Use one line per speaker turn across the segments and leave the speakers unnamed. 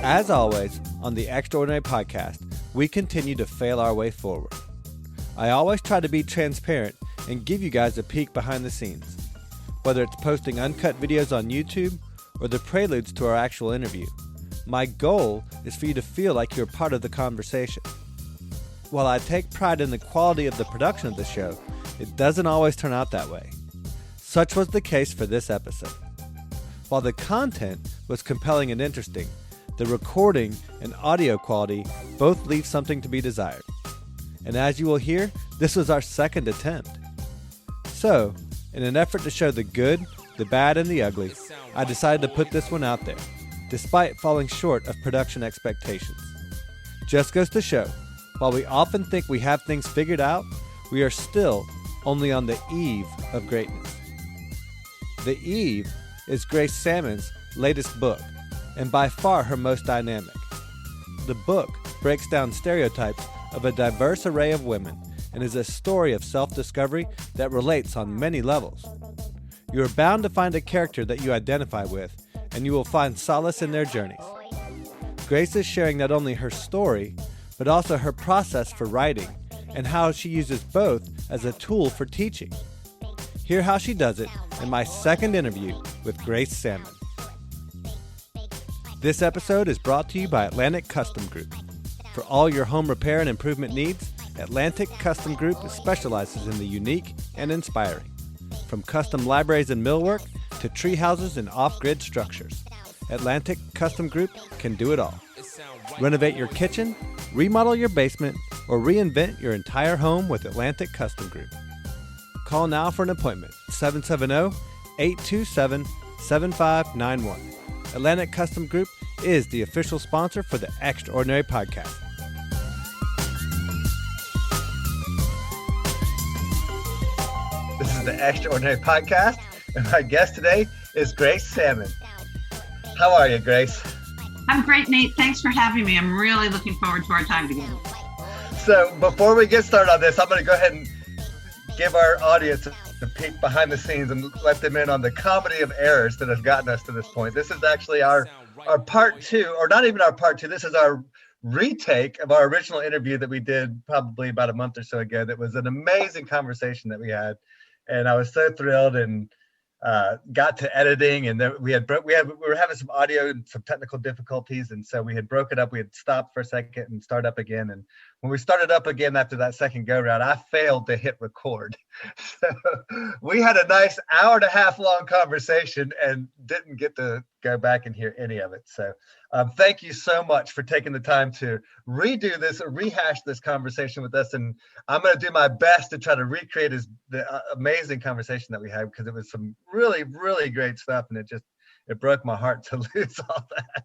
As always, on the Extraordinary Podcast, we continue to fail our way forward. I always try to be transparent and give you guys a peek behind the scenes, whether it's posting uncut videos on YouTube or the preludes to our actual interview. My goal is for you to feel like you're part of the conversation. While I take pride in the quality of the production of the show, it doesn't always turn out that way. Such was the case for this episode. While the content was compelling and interesting, the recording and audio quality both leave something to be desired. And as you will hear, this was our second attempt. So, in an effort to show the good, the bad, and the ugly, I decided to put this one out there, despite falling short of production expectations. Just goes to show, while we often think we have things figured out, we are still only on the eve of greatness. The Eve is Grace Sammon's latest book, and by far her most dynamic. The book breaks down stereotypes of a diverse array of women and is a story of self-discovery that relates on many levels. You are bound to find a character that you identify with, and you will find solace in their journeys. Grace is sharing not only her story, but also her process for writing and how she uses both as a tool for teaching. Hear how she does it in my second interview with Grace Sammon. This episode is brought to you by Atlantic Custom Group. For all your home repair and improvement needs, Atlantic Custom Group specializes in the unique and inspiring. From custom libraries and millwork to tree houses and off-grid structures, Atlantic Custom Group can do it all. Renovate your kitchen, remodel your basement, or reinvent your entire home with Atlantic Custom Group. Call now for an appointment, 770-827-7591. Atlantic Custom Group is the official sponsor for the Extraordinary Podcast. This is the Extraordinary Podcast, and my guest today is Grace Sammon. How are you, Grace?
I'm great, Nate. Thanks for having me. I'm really looking forward to our time together.
So before we get started on this, I'm going to go ahead and give our audience a peek behind the scenes and let them in on the comedy of errors that has gotten us to this point. This is actually our part two, or not even our part two. This is our retake of our original interview that we did probably about a month or so ago. That was an amazing conversation that we had, and I was so thrilled and got to editing, and we were having some audio and some technical difficulties, and so we had broken up. We had stopped for a second and start up again, and when we started up again after that second go round, I failed to hit record. So we had a nice hour and a half long conversation and didn't get to go back and hear any of it. So thank you so much for taking the time to redo this or rehash this conversation with us. And I'm going to do my best to try to recreate the amazing conversation that we had, because it was some really, really great stuff. And it broke my heart to lose all that.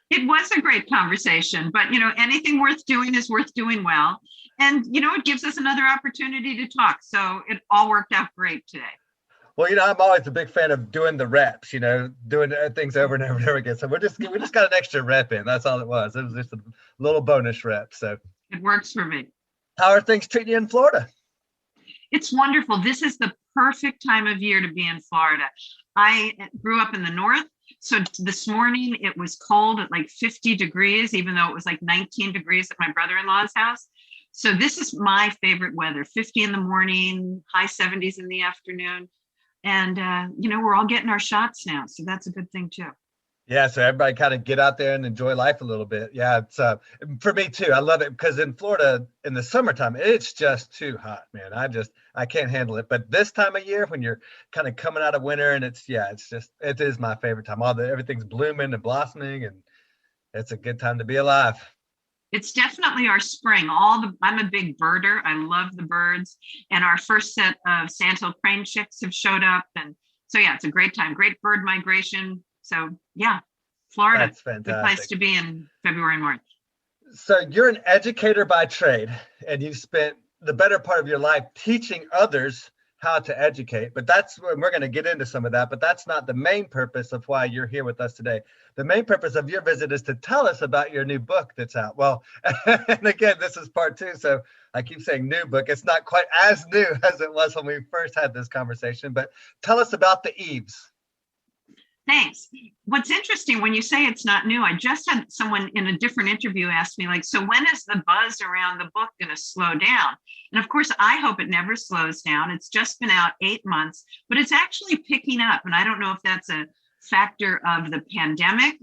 It was a great conversation, but anything worth doing is worth doing well. And it gives us another opportunity to talk. So it all worked out great today.
Well, I'm always a big fan of doing the reps, doing things over and over and over again. So we just got an extra rep in. That's all it was. It was just a little bonus rep. So
it works for me.
How are things treating you in Florida?
It's wonderful. This is the perfect time of year to be in Florida. I grew up in the north. So this morning it was cold at like 50 degrees, even though it was like 19 degrees at my brother-in-law's house. So this is my favorite weather, 50 in the morning, high 70s in the afternoon. And, we're all getting our shots now. So that's a good thing, too.
Yeah. So everybody kind of get out there and enjoy life a little bit. Yeah. It's for me, too. I love it because in Florida in the summertime, it's just too hot, man. I can't handle it. But this time of year when you're kind of coming out of winter and it is my favorite time. Everything's blooming and blossoming, and it's a good time to be alive.
It's definitely our spring. I'm a big birder. I love the birds. And our first set of sandhill crane chicks have showed up. And so, yeah, it's a great time. Great bird migration. So, yeah, Florida.
That's fantastic.
Good place to be in February and March.
So you're an educator by trade, and you've spent the better part of your life teaching others how to educate. But we're going to get into some of that, but that's not the main purpose of why you're here with us today. The main purpose of your visit is to tell us about your new book that's out. Well, and again, this is part two. So I keep saying new book. It's not quite as new as it was when we first had this conversation, but tell us about the Eves.
Thanks. What's interesting when you say it's not new, I just had someone in a different interview ask me, like, so when is the buzz around the book going to slow down? And of course, I hope it never slows down. It's just been out 8 months, but it's actually picking up. And I don't know if that's a factor of the pandemic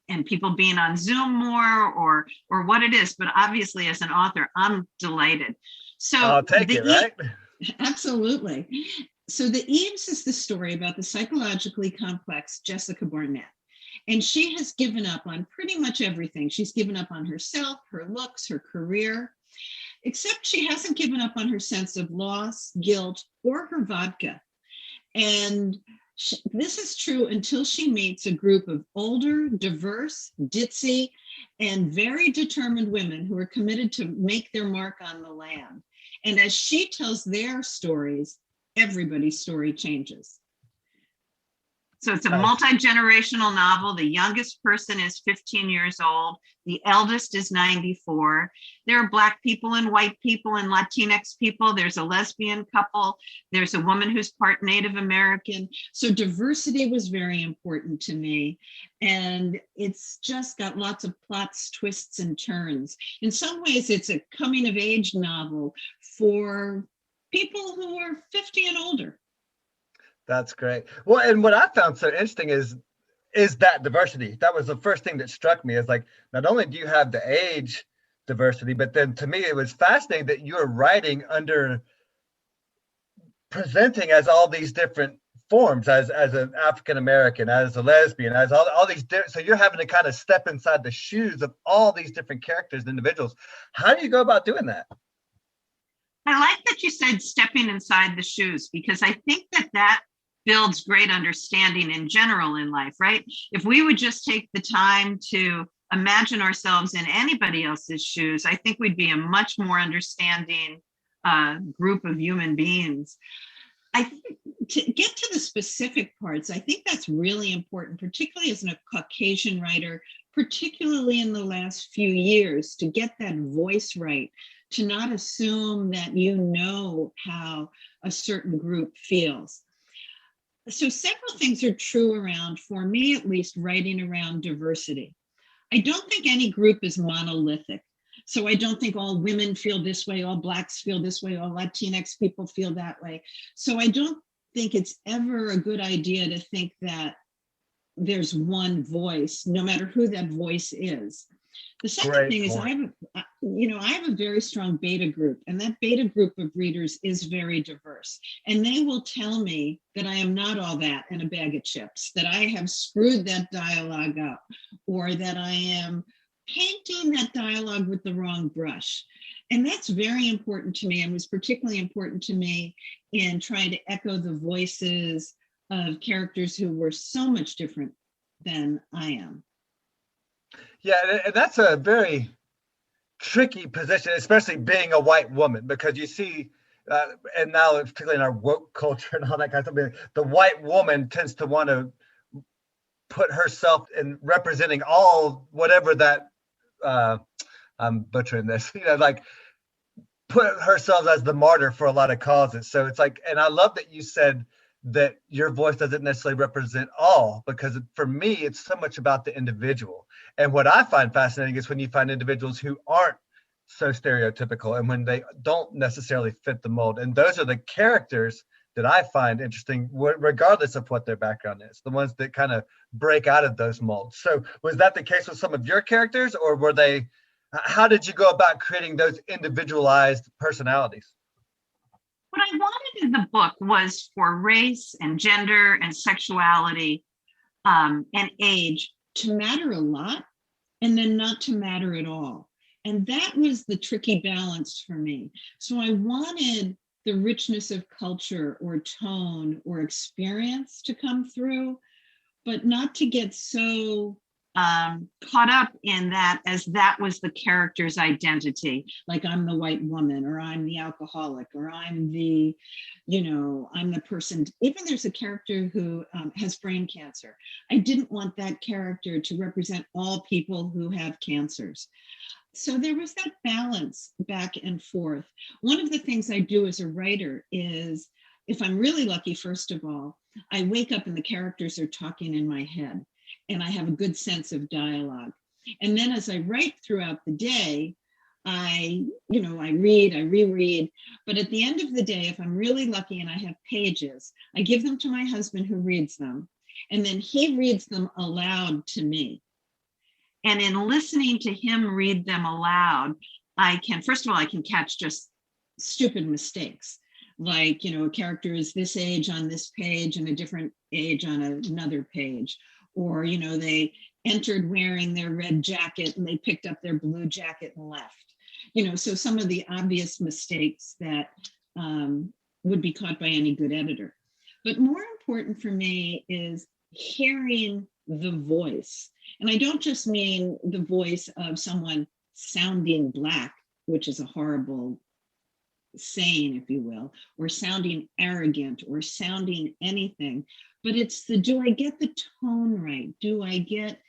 and people being on Zoom more or what it is, but obviously as an author, I'm delighted. So
I'll take it, right?
Absolutely. So The Eaves is the story about the psychologically complex Jessica Barnett. And she has given up on pretty much everything. She's given up on herself, her looks, her career, except she hasn't given up on her sense of loss, guilt, or her vodka. And this is true until she meets a group of older, diverse, ditzy, and very determined women who are committed to make their mark on the land. And as she tells their stories, everybody's story changes. So it's a multi-generational novel. The youngest person is 15 years old. The eldest is 94. There are Black people and white people and Latinx people. There's a lesbian couple. There's a woman who's part Native American. So diversity was very important to me. And it's just got lots of plots, twists, and turns. In some ways, it's a coming of age novel for people who are 50 and older.
That's great. Well, and what I found so interesting is that diversity. That was the first thing that struck me, is like, not only do you have the age diversity, but then to me, it was fascinating that you're writing under presenting as all these different forms, as an African-American, as a lesbian, as all these different, so you're having to kind of step inside the shoes of all these different characters and individuals. How do you go about doing that?
I like that you said stepping inside the shoes, because I think that builds great understanding in general in life, right? If we would just take the time to imagine ourselves in anybody else's shoes, I think we'd be a much more understanding group of human beings. I think to get to the specific parts, I think that's really important, particularly as a Caucasian writer, particularly in the last few years, to get that voice right, to not assume that you know how a certain group feels. So several things are true around, for me at least, writing around diversity. I don't think any group is monolithic. So I don't think all women feel this way, all Blacks feel this way, all Latinx people feel that way. So I don't think it's ever a good idea to think that there's one voice, no matter who that voice is. The second thing is I have a very strong beta group, and that beta group of readers is very diverse. And they will tell me that I am not all that and a bag of chips, that I have screwed that dialogue up, or that I am painting that dialogue with the wrong brush. And that's very important to me, and was particularly important to me in trying to echo the voices of characters who were so much different than I am.
Yeah, and that's a very tricky position, especially being a white woman, because you see, and now particularly in our woke culture and all that kind of stuff, the white woman tends to want to put herself in representing all whatever that, I'm butchering this, like put herself as the martyr for a lot of causes. So it's like, and I love that you said that your voice doesn't necessarily represent all, because for me, it's so much about the individual. And what I find fascinating is when you find individuals who aren't so stereotypical and when they don't necessarily fit the mold. And those are the characters that I find interesting, regardless of what their background is, the ones that kind of break out of those molds. So was that the case with some of your characters, or how did you go about creating those individualized personalities?
What I wanted in the book was for race and gender and sexuality and age to matter a lot, and then not to matter at all. And that was the tricky balance for me. So I wanted the richness of culture or tone or experience to come through, but not to get so caught up in that as that was the character's identity. Like I'm the white woman, or I'm the alcoholic, or I'm the person. Even there's a character who has brain cancer. I didn't want that character to represent all people who have cancers. So there was that balance back and forth. One of the things I do as a writer is if I'm really lucky, first of all, I wake up and the characters are talking in my head and I have a good sense of dialogue. And then as I write throughout the day, I read, I reread, but at the end of the day, if I'm really lucky and I have pages, I give them to my husband who reads them, and then he reads them aloud to me. And in listening to him read them aloud, first of all, I can catch just stupid mistakes. Like, a character is this age on this page and a different age on another page. Or, they entered wearing their red jacket and they picked up their blue jacket and left. So some of the obvious mistakes that would be caught by any good editor. But more important for me is hearing the voice. And I don't just mean the voice of someone sounding Black, which is a horrible saying, if you will, or sounding arrogant or sounding anything, but it's do I get the tone right? Do I get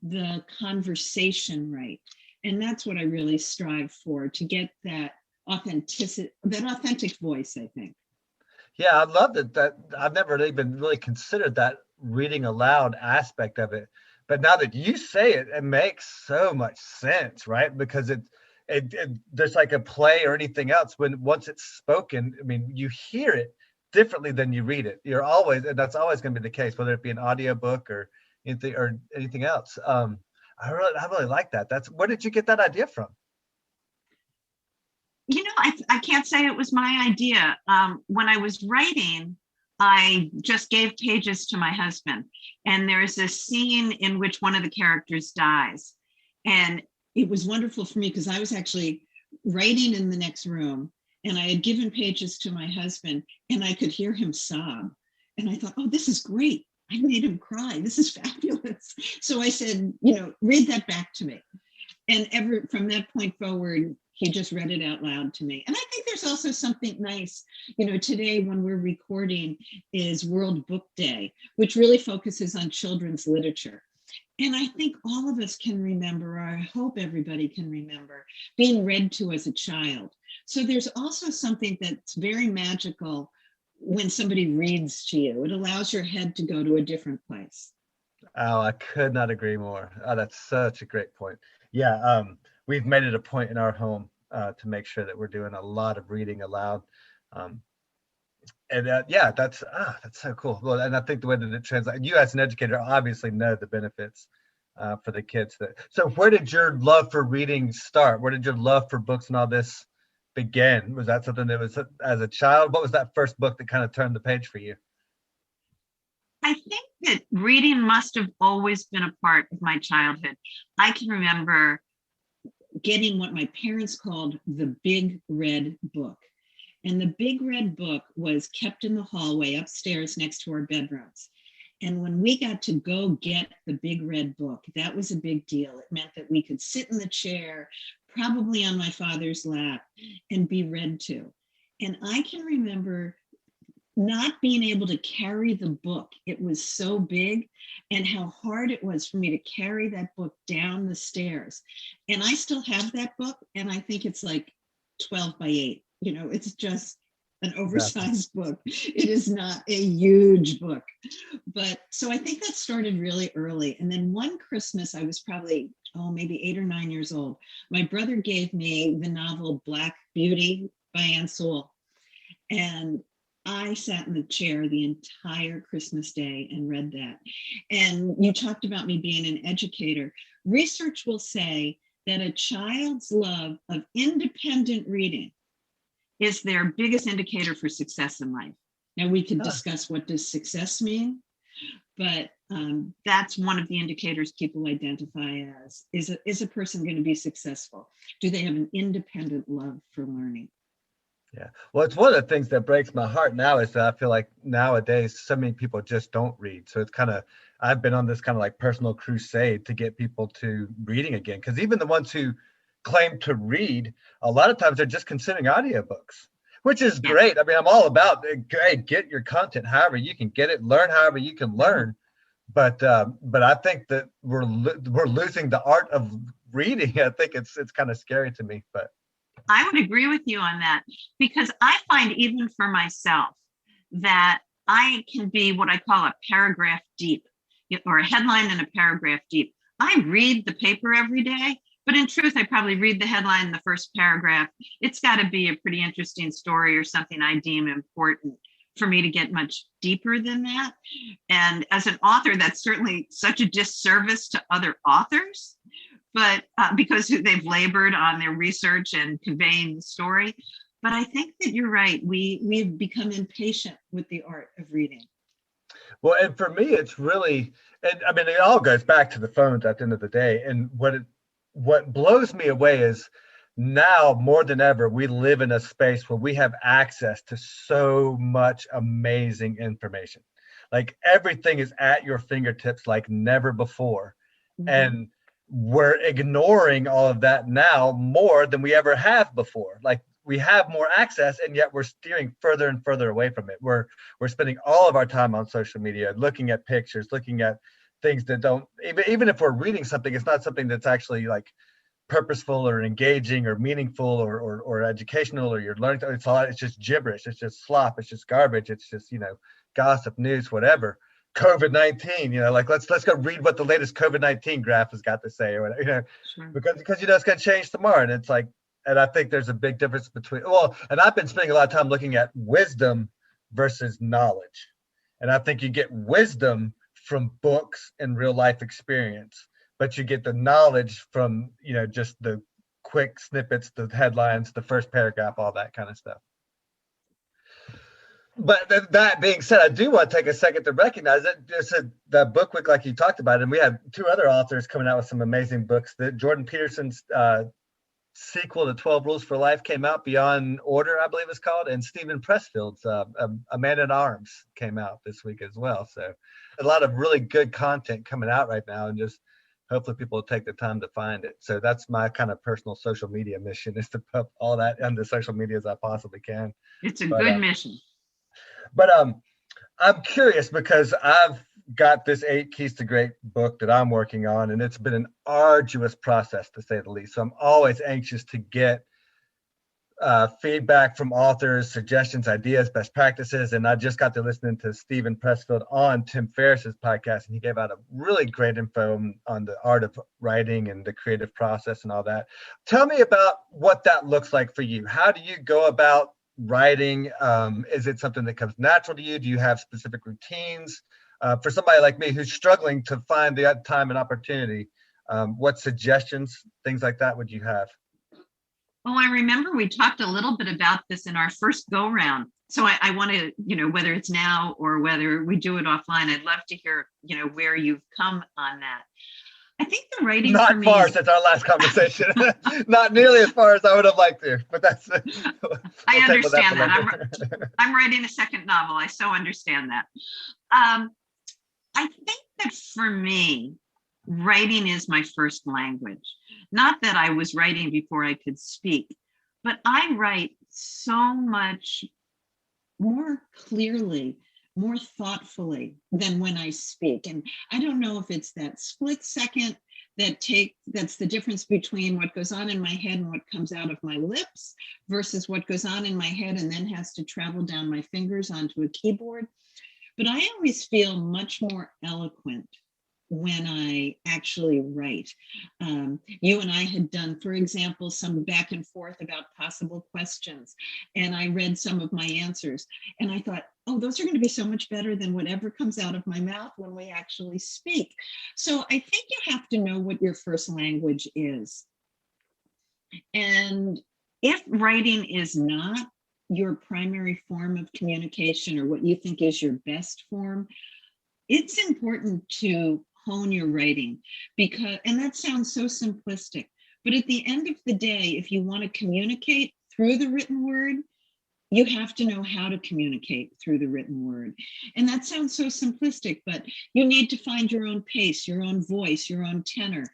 the conversation right? And that's what I really strive for, to get that authentic voice, I think.
Yeah, I love that I've never even really considered that reading aloud aspect of it. But now that you say it, it makes so much sense, right? Because it there's like a play or anything else, once it's spoken, I mean, you hear it differently than you read it. And that's always going to be the case, whether it be an audiobook or anything else. I really like that. Where did you get that idea from?
I can't say it was my idea. When I was writing, I just gave pages to my husband, and there's a scene in which one of the characters dies. And it was wonderful for me because I was actually writing in the next room, and I had given pages to my husband, and I could hear him sob. And I thought, oh, this is great. I made him cry. This is fabulous. So I said, read that back to me. And from that point forward, he just read it out loud to me. And I think there's also something nice, today when we're recording is World Book Day, which really focuses on children's literature. And I think all of us can remember, or I hope everybody can remember, being read to as a child. So there's also something that's very magical when somebody reads to you. It allows your head to go to a different place.
Oh, I could not agree more. Oh, that's such a great point. Yeah, we've made it a point in our home to make sure that we're doing a lot of reading aloud. Yeah, that's so cool. Well, and I think the way that it translates, you as an educator obviously know the benefits for the kids. So where did your love for reading start? Where did your love for books and all this begin? Was that something that was as a child? What was that first book that kind of turned the page for you?
I think that reading must have always been a part of my childhood. I can remember getting what my parents called the Big Red Book. And the Big Red Book was kept in the hallway upstairs next to our bedrooms. And when we got to go get the Big Red Book, that was a big deal. It meant that we could sit in the chair, probably on my father's lap, and be read to. And I can remember not being able to carry the book. It was so big, and how hard it was for me to carry that book down the stairs. And I still have that book, and I think it's like 12 by 8. It's just an oversized book. It is not a huge book. But so I think that started really early. And then one Christmas, I was probably, maybe 8 or 9 years old. My brother gave me the novel Black Beauty by Anne Sewell. And I sat in the chair the entire Christmas day and read that. And you talked about me being an educator. Research will say that a child's love of independent reading is their biggest indicator for success in life. Now we could discuss what does success mean, but that's one of the indicators people identify as, is a person going to be successful? Do they have an independent love for learning?
Yeah. Well, it's one of the things that breaks my heart now is that I feel like nowadays so many people just don't read. So it's I've been on this kind of like personal crusade to get people to reading again. Because even the ones who claim to read, a lot of times they're just consuming audiobooks, which is great. I mean, I'm all about, hey, get your content however you can get it, learn however you can learn. But I think that we're losing the art of reading. I think it's kind of scary to me, but.
I would agree with you on that, because I find even for myself that I can be what I call a paragraph deep, or a headline and a paragraph deep. I read the paper every day, but in truth, I probably read the headline in the first paragraph. It's got to be a pretty interesting story or something I deem important for me to get much deeper than that. And as an author, that's certainly such a disservice to other authors, but because they've labored on their research and conveying the story. But I think that you're right. We've become impatient with the art of reading.
Well, and for me, it's really, and I mean, it all goes back to the phones at the end of the day. And what blows me away is now more than ever, we live in a space where we have access to so much amazing information. Like everything is at your fingertips like never before. Mm-hmm. And we're ignoring all of that now more than we ever have before. Like we have more access, and yet we're steering further and further away from it. We're spending all of our time on social media, looking at pictures, looking at things that don't, even if we're reading something, it's not something that's actually like purposeful or engaging or meaningful or educational, or you're learning. It's just gibberish. It's just slop. It's just garbage. It's just, gossip, news, whatever. COVID-19, like let's go read what the latest COVID-19 graph has got to say, or whatever,
Sure.
because it's going to change tomorrow. And it's like, and I think there's a big difference between, and I've been spending a lot of time looking at wisdom versus knowledge. And I think you get wisdom from books and real life experience, but you get the knowledge from, just the quick snippets, the headlines, the first paragraph, all that kind of stuff. But that being said, I do want to take a second to recognize that there's the book week, like you talked about, and we have two other authors coming out with some amazing books. That Jordan Peterson's sequel to 12 Rules for Life came out, Beyond Order, I believe it's called, and Stephen Pressfield's A Man at Arms came out this week as well. So a lot of really good content coming out right now, and just hopefully people will take the time to find it. So that's my kind of personal social media mission, is to put all that on the social media as I possibly can.
It's a good mission.
But I'm curious, because I've got this 8 Keys to Great book that I'm working on, and it's been an arduous process, to say the least. So I'm always anxious to get feedback from authors, suggestions, ideas, best practices. And I just got to listening to Stephen Pressfield on Tim Ferriss's podcast, and he gave out a really great info on the art of writing and the creative process and all that. Tell me about what that looks like for you. How do you go about writing? Is it something that comes natural to you? Do you have specific routines? For somebody like me who's struggling to find the time and opportunity, what suggestions, things like that, would you have?
Oh, I remember we talked a little bit about this in our first go round. So I want to, whether it's now or whether we do it offline, I'd love to hear, where you've come on that. I think the writing
not
for me
far since our last conversation. Not nearly as far as I would have liked to, but that's.
I understand that. I'm writing a second novel. I so understand that. I think that for me, writing is my first language. Not that I was writing before I could speak, but I write so much more clearly, more thoughtfully than when I speak. And I don't know if it's that split second that's the difference between what goes on in my head and what comes out of my lips versus what goes on in my head and then has to travel down my fingers onto a keyboard. But I always feel much more eloquent when I actually write. You and I had done, for example, some back and forth about possible questions, and I read some of my answers, and I thought, oh, those are going to be so much better than whatever comes out of my mouth when we actually speak. So I think you have to know what your first language is. And if writing is not your primary form of communication, or what you think is your best form, it's important to hone your writing, and that sounds so simplistic, but at the end of the day, if you want to communicate through the written word, you have to know how to communicate through the written word. And that sounds so simplistic, but you need to find your own pace, your own voice, your own tenor.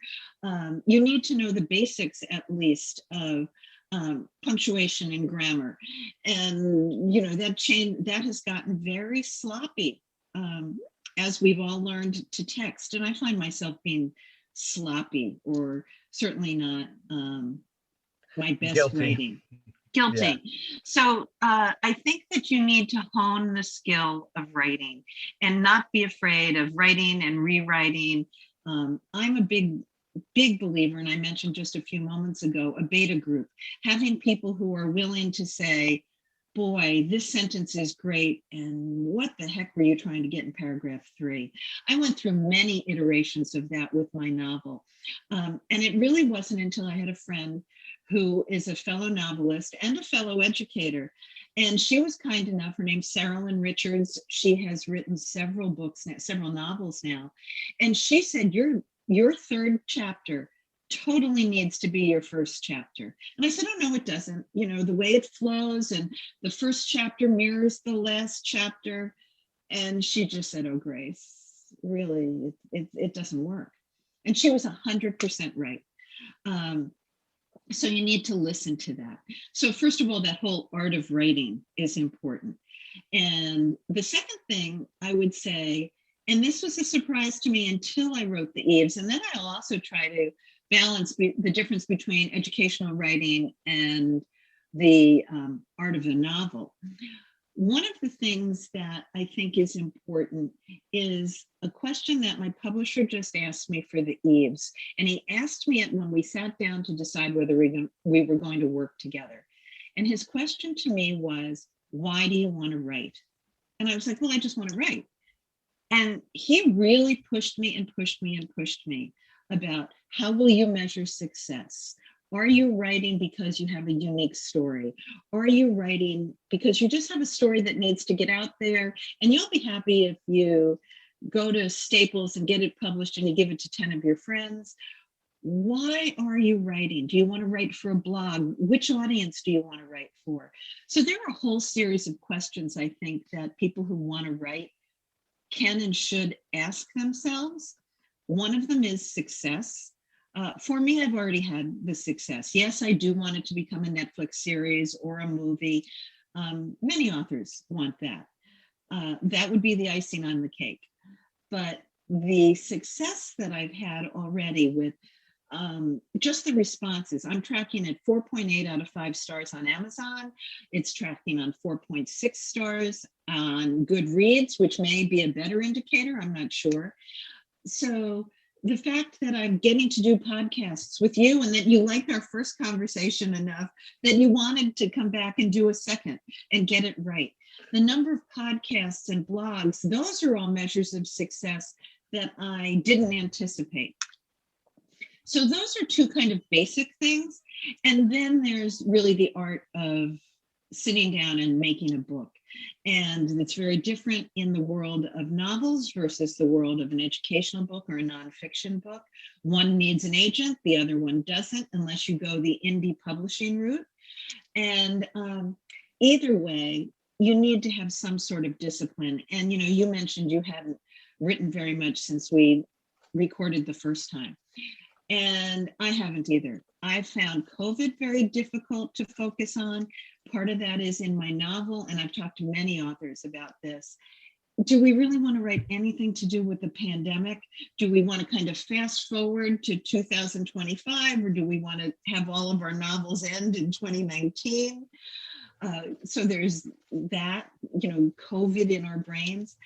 You need to know the basics, at least, of punctuation and grammar. And that has gotten very sloppy as we've all learned to text. And I find myself being sloppy, or certainly not my best
Guilty.
writing. Guilty. So I think that you need to hone the skill of writing and not be afraid of writing and rewriting. I'm a big believer, and I mentioned just a few moments ago, a beta group, having people who are willing to say, boy, this sentence is great, and what the heck were you trying to get in paragraph 3? I went through many iterations of that with my novel. And it really wasn't until I had a friend who is a fellow novelist and a fellow educator. And she was kind enough, her name's Sarah Lynn Richards. She has written several books, several novels now. And she said, your third chapter totally needs to be your first chapter. And I said, oh, no, it doesn't. You know, the way it flows and the first chapter mirrors the last chapter. And she just said, oh, Grace, really, it doesn't work. And she was 100% right. So you need to listen to that. So first of all, that whole art of writing is important. And the second thing I would say, and this was a surprise to me until I wrote The Eves, and then I'll also try to balance the difference between educational writing and the art of a novel. One of the things that I think is important is a question that my publisher just asked me for The Eves. And he asked me it when we sat down to decide whether we were going to work together. And his question to me was, why do you want to write? And I was like, well, I just want to write. And he really pushed me and pushed me and pushed me about how will you measure success? Are you writing because you have a unique story? Or are you writing because you just have a story that needs to get out there? And you'll be happy if you go to Staples and get it published and you give it to 10 of your friends. Why are you writing? Do you want to write for a blog? Which audience do you want to write for? So there are a whole series of questions, I think, that people who want to write can and should ask themselves. One of them is success. For me, I've already had the success. Yes, I do want it to become a Netflix series or a movie. Many authors want that. That would be the icing on the cake. But the success that I've had already with just the responses, I'm tracking at 4.8 out of 5 stars on Amazon. It's tracking on 4.6 stars on Goodreads, which may be a better indicator, I'm not sure. So the fact that I'm getting to do podcasts with you and that you liked our first conversation enough that you wanted to come back and do a second and get it right. The number of podcasts and blogs, those are all measures of success that I didn't anticipate. So those are two kind of basic things. And then there's really the art of sitting down and making a book. And it's very different in the world of novels versus the world of an educational book or a nonfiction book. One needs an agent, the other one doesn't, unless you go the indie publishing route. And either way, you need to have some sort of discipline. And, you know, you mentioned you hadn't written very much since we recorded the first time. And I haven't either. I found COVID very difficult to focus on. Part of that is in my novel, and I've talked to many authors about this. Do we really want to write anything to do with the pandemic? Do we want to kind of fast forward to 2025, or do we want to have all of our novels end in 2019? So there's that, you know, COVID in our brains.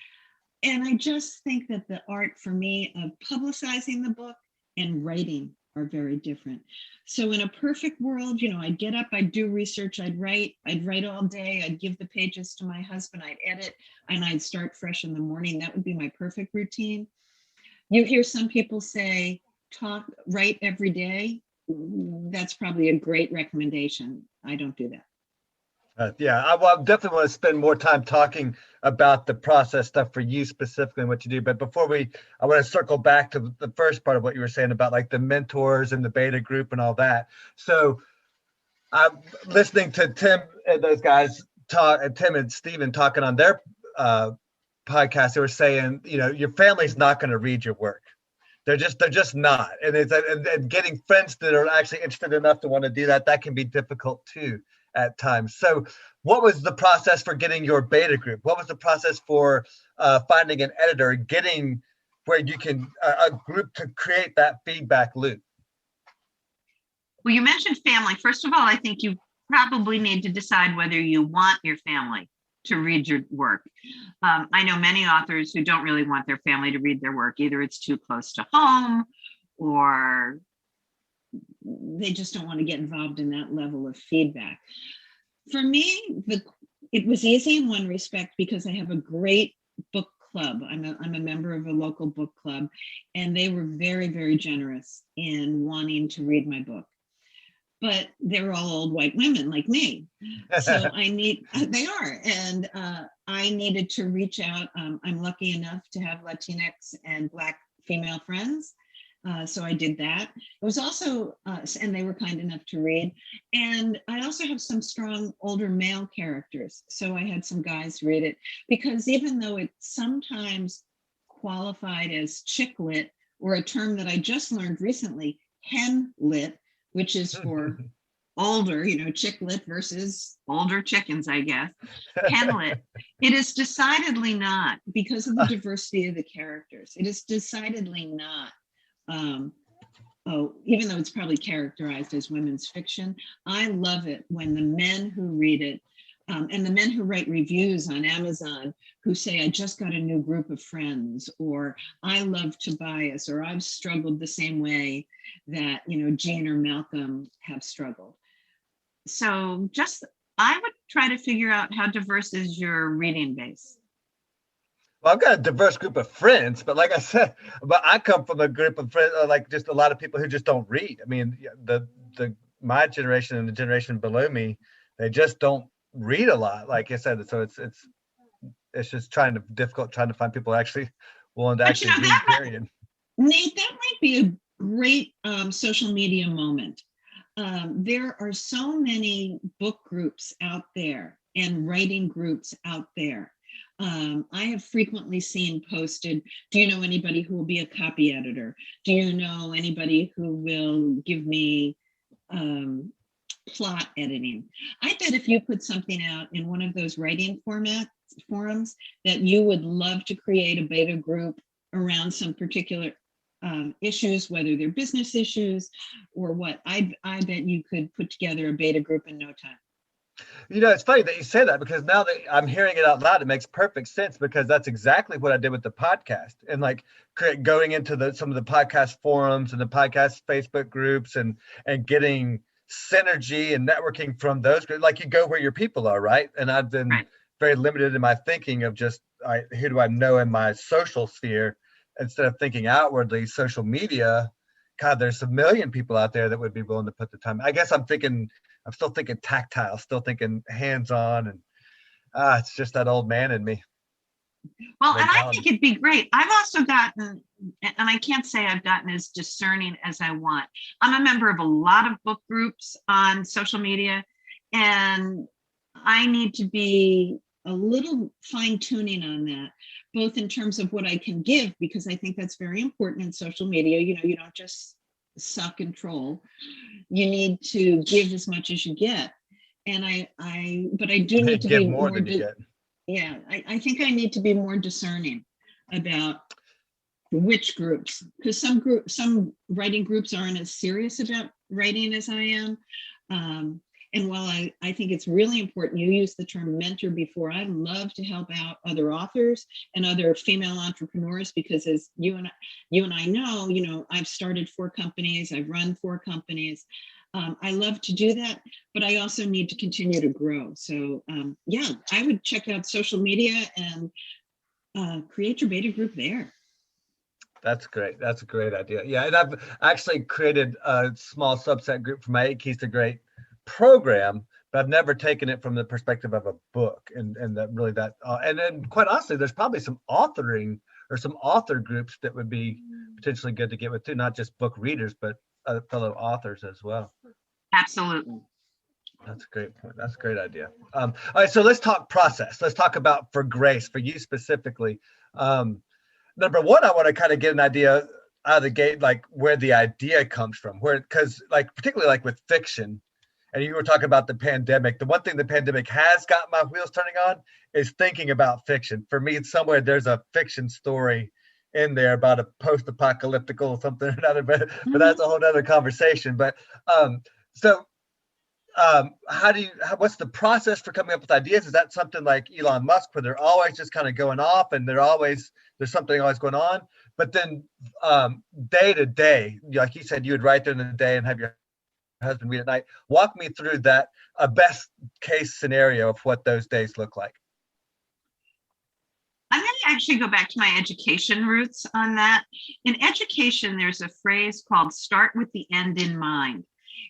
And I just think that the art for me of publicizing the book and writing are very different. So in a perfect world, you know, I'd get up, I'd do research, I'd write all day, I'd give the pages to my husband, I'd edit, and I'd start fresh in the morning. That would be my perfect routine. You hear some people say, write every day. That's probably a great recommendation. I don't do that.
Yeah, I definitely want to spend more time talking about the process stuff for you specifically and what you do. But before I want to circle back to the first part of what you were saying about like the mentors and the beta group and all that. So I'm listening to Tim and those guys talk, and Tim and Stephen talking on their podcast. They were saying, you know, your family's not going to read your work. They're just not. And and getting friends that are actually interested enough to want to do that can be difficult too at times. So what was the process for getting your beta group? What was the process for finding an editor, getting where you can a group to create that feedback loop?
Well, you mentioned family. First of all, I think you probably need to decide whether you want your family to read your work. I know many authors who don't really want their family to read their work. Either it's too close to home, or they just don't want to get involved in that level of feedback. For me, it was easy in one respect because I have a great book club. I'm a member of a local book club, and they were very, very generous in wanting to read my book. But they're all old white women like me. So they are. And I needed to reach out. I'm lucky enough to have Latinx and Black female friends. So I did that. It was also, and they were kind enough to read. And I also have some strong older male characters. So I had some guys read it, because even though it's sometimes qualified as chick lit, or a term that I just learned recently, hen lit, which is for older, chick lit versus older chickens, I guess. Hen lit. It is decidedly not, because of the diversity of the characters. It is decidedly not. Even though it's probably characterized as women's fiction, I love it when the men who read it, and the men who write reviews on Amazon, who say, I just got a new group of friends, or I love Tobias, or I've struggled the same way that, Jean or Malcolm have struggled. So I would try to figure out how diverse is your reading base.
Well, I've got a diverse group of friends, but like I said, but I come from a group of friends, like just a lot of people who just don't read. I mean, my generation and the generation below me, they just don't read a lot. Like I said, so it's just difficult trying to find people actually willing to actually read. Period.
Nate, that might be a great social media moment. There are so many book groups out there and writing groups out there. I have frequently seen posted, do you know anybody who will be a copy editor? Do you know anybody who will give me plot editing? I bet if you put something out in one of those writing forums, that you would love to create a beta group around some particular issues, whether they're business issues or what. I bet you could put together a beta group in no time.
It's funny that you say that, because now that I'm hearing it out loud, it makes perfect sense, because that's exactly what I did with the podcast, and like going into some of the podcast forums and the podcast Facebook groups and getting synergy and networking from those groups. Like, you go where your people are, right? And I've been very limited in my thinking of just who do I know in my social sphere, instead of thinking outwardly. Social media, God, there's a million people out there that would be willing to put the time. I guess I'm still thinking tactile, still thinking hands-on, and it's just that old man in me.
Well, and I think it'd be great. I've also gotten, and I can't say I've gotten as discerning as I want. I'm a member of a lot of book groups on social media, and I need to be a little fine-tuning on that, both in terms of what I can give, because I think that's very important in social media. You don't just suck and troll. You need to give as much as you get. And but I do need to
give
be
more than you get.
Yeah, I think I need to be more discerning about which groups, because some writing groups aren't as serious about writing as I am. And while I think it's really important, you used the term mentor before. I love to help out other authors and other female entrepreneurs, because as you and I know, I've started 4 companies, I've run 4 companies. I love to do that, but I also need to continue to grow. So I would check out social media and create your beta group there.
That's great. That's a great idea. Yeah, and I've actually created a small subset group for my 8 Keys to Great program, but I've never taken it from the perspective of a book, and then quite honestly, there's probably some authoring or some author groups that would be potentially good to get with too, not just book readers, but fellow authors as well.
Absolutely.
That's a great point. That's a great idea. All right, so let's talk process. Let's talk about, for Grace, for you specifically. Number one, I want to kind of get an idea out of the gate, like where the idea comes from, because like particularly like with fiction, and you were talking about the pandemic. The one thing the pandemic has got my wheels turning on is thinking about fiction. For me, it's somewhere there's a fiction story in there about a post-apocalyptical something or another, but that's a whole other conversation. But so what's the process for coming up with ideas? Is that something like Elon Musk, where they're always just kind of going off and there's something always going on? But then day to day, like you said, you would write during the day and have your husband read at night. Walk me through that, a best case scenario of what those days look like.
I'm going to actually go back to my education roots on that. In education, there's a phrase called start with the end in mind.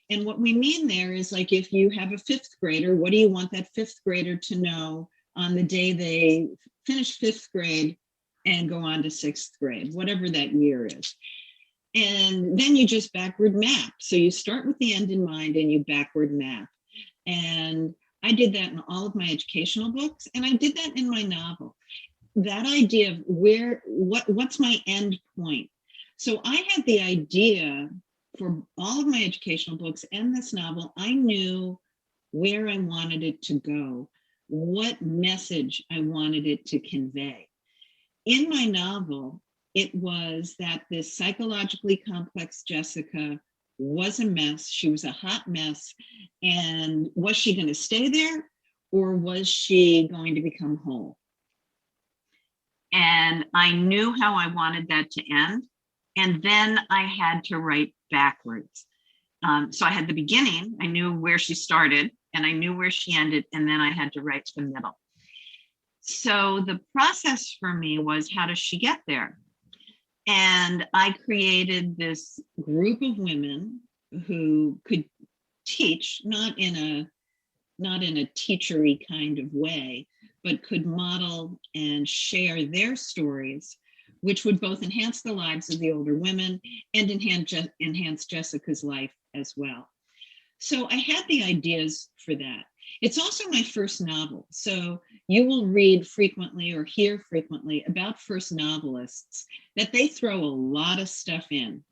And what we mean there is, like, if you have a fifth grader, what do you want that fifth grader to know on the day they finish fifth grade and go on to sixth grade, whatever that year is? And then you just backward map. So you start with the end in mind and you backward map. And I did that in all of my educational books, and I did that in my novel. That idea of what's my end point. So I had the idea for all of my educational books and this novel. I knew where I wanted it to go, what message I wanted it to convey. In my novel, it was that this psychologically complex Jessica was a mess. She was a hot mess. And was she going to stay there, or was she going to become whole? And I knew how I wanted that to end. And then I had to write backwards. So I had the beginning, I knew where she started, and I knew where she ended, and then I had to write the middle. So the process for me was, how does she get there? And I created this group of women who could teach, not in a teachery kind of way, but could model and share their stories, which would both enhance the lives of the older women and enhance Jessica's life as well. So I had the ideas for that. It's also my first novel. So you will read frequently or hear frequently about first novelists that they throw a lot of stuff in.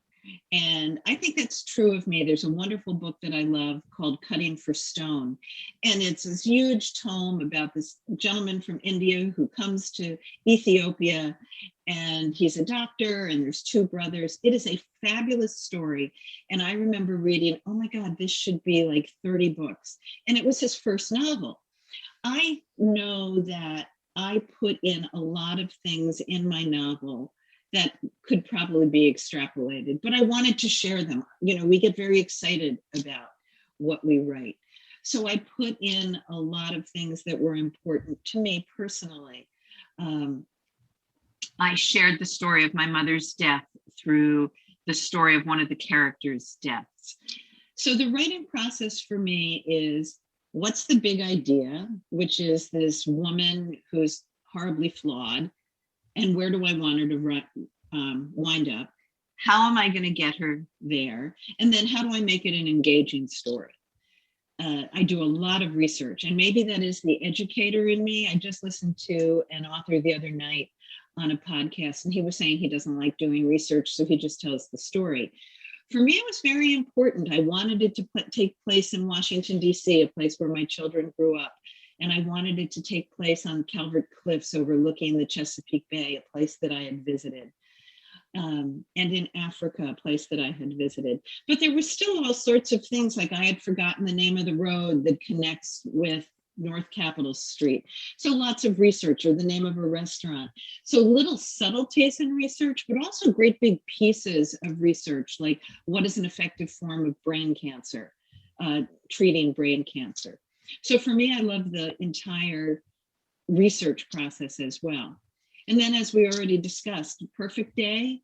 And I think that's true of me. There's a wonderful book that I love called Cutting for Stone. And it's this huge tome about this gentleman from India who comes to Ethiopia, and he's a doctor, and there's two brothers. It is a fabulous story. And I remember reading, oh my God, this should be like 30 books. And it was his first novel. I know that I put in a lot of things in my novel that could probably be extrapolated, but I wanted to share them. You know, we get very excited about what we write. So I put in a lot of things that were important to me personally. I shared the story of my mother's death through the story of one of the characters' deaths. So the writing process for me is, what's the big idea, which is this woman who's horribly flawed, and where do I want her to wind up? How am I going to get her there? And then how do I make it an engaging story? I do a lot of research, and maybe that is the educator in me. I just listened to an author the other night on a podcast, and he was saying he doesn't like doing research, so he just tells the story. For me, it was very important. I wanted it to take place in Washington, D.C., a place where my children grew up. And I wanted it to take place on Calvert Cliffs overlooking the Chesapeake Bay, a place that I had visited. And in Africa, a place that I had visited. But there were still all sorts of things, like I had forgotten the name of the road that connects with North Capitol Street. So lots of research, or the name of a restaurant. So little subtleties in research, but also great big pieces of research, like what is an effective form of brain cancer, treating brain cancer. So for me, I love the entire research process as well. And then, as we already discussed, perfect day,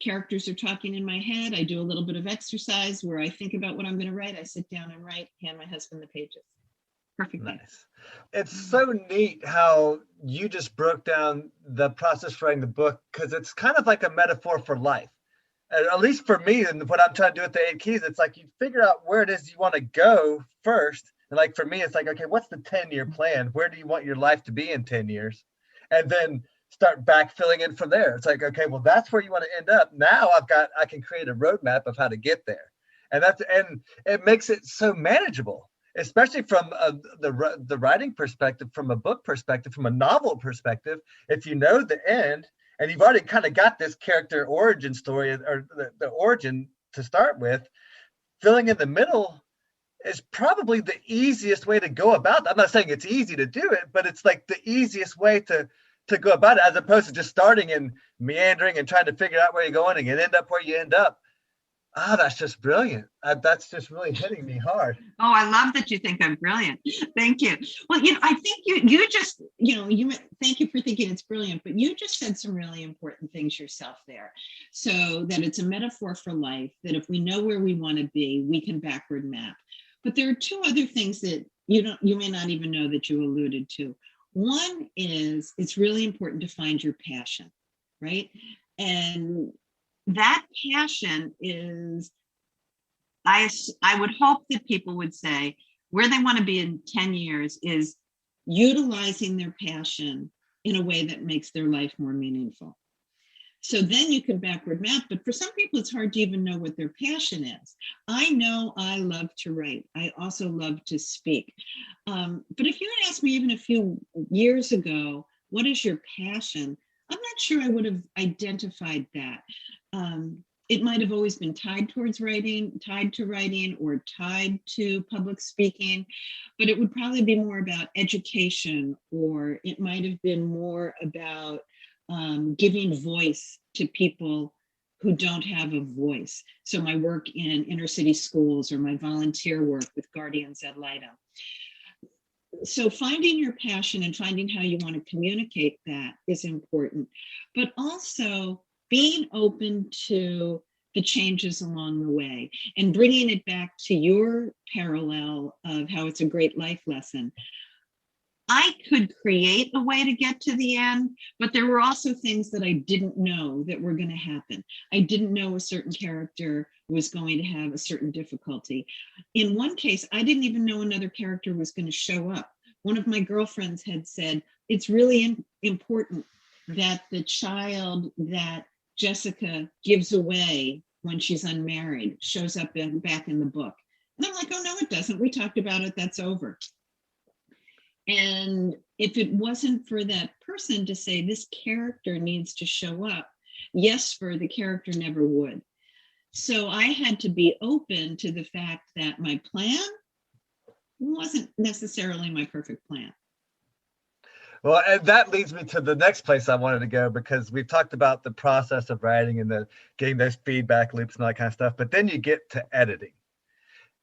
characters are talking in my head. I do a little bit of exercise where I think about what I'm going to write. I sit down and write, hand my husband the pages. Perfect day.
Nice. It's so neat how you just broke down the process for writing the book, because it's kind of like a metaphor for life. At least for me, and what I'm trying to do with the 8 keys, it's like you figure out where it is you want to go first. And like for me, it's like, okay, what's the 10-year plan? Where do you want your life to be in 10 years? And then start backfilling in from there. It's like, okay, well, that's where you want to end up. Now I can create a roadmap of how to get there. And it makes it so manageable, especially from the writing perspective, from a book perspective, from a novel perspective. If you know the end, and you've already kind of got this character origin story, or the origin to start with, filling in the middle is probably the easiest way to go about that. I'm not saying it's easy to do it, but it's like the easiest way to go about it, as opposed to just starting and meandering and trying to figure out where you're going and end up where you end up. Ah, that's just brilliant. That's just really hitting me hard.
Oh, I love that you think I'm brilliant. Thank you. Well, I think you just, thank you for thinking it's brilliant, but you just said some really important things yourself there. So that it's a metaphor for life, that if we know where we want to be, we can backward map. But there are two other things that you may not even know that you alluded to. One is it's really important to find your passion, right? And that passion is, I would hope that people would say where they want to be in 10 years is utilizing their passion in a way that makes their life more meaningful. So then you can backward map, but for some people, it's hard to even know what their passion is. I know I love to write. I also love to speak. But if you had asked me even a few years ago, what is your passion? I'm not sure I would have identified that. It might have always been tied to writing, or tied to public speaking, but it would probably be more about education, or it might have been more about giving voice to people who don't have a voice. So my work in inner city schools, or my volunteer work with Guardians Ad Litem. So finding your passion and finding how you want to communicate that is important, but also being open to the changes along the way and bringing it back to your parallel of how it's a great life lesson. I could create a way to get to the end, but there were also things that I didn't know that were going to happen. I didn't know a certain character was going to have a certain difficulty. In one case, I didn't even know another character was going to show up. One of my girlfriends had said, it's really important that the child that Jessica gives away when she's unmarried shows up back in the book. And I'm like, oh, no, it doesn't. We talked about it. That's over. And if it wasn't for that person to say this character needs to show up, Jesper, the character, never would. So I had to be open to the fact that my plan wasn't necessarily my perfect plan.
Well, and that leads me to the next place I wanted to go, because we've talked about the process of writing and the getting those feedback loops and all that kind of stuff. But then you get to editing.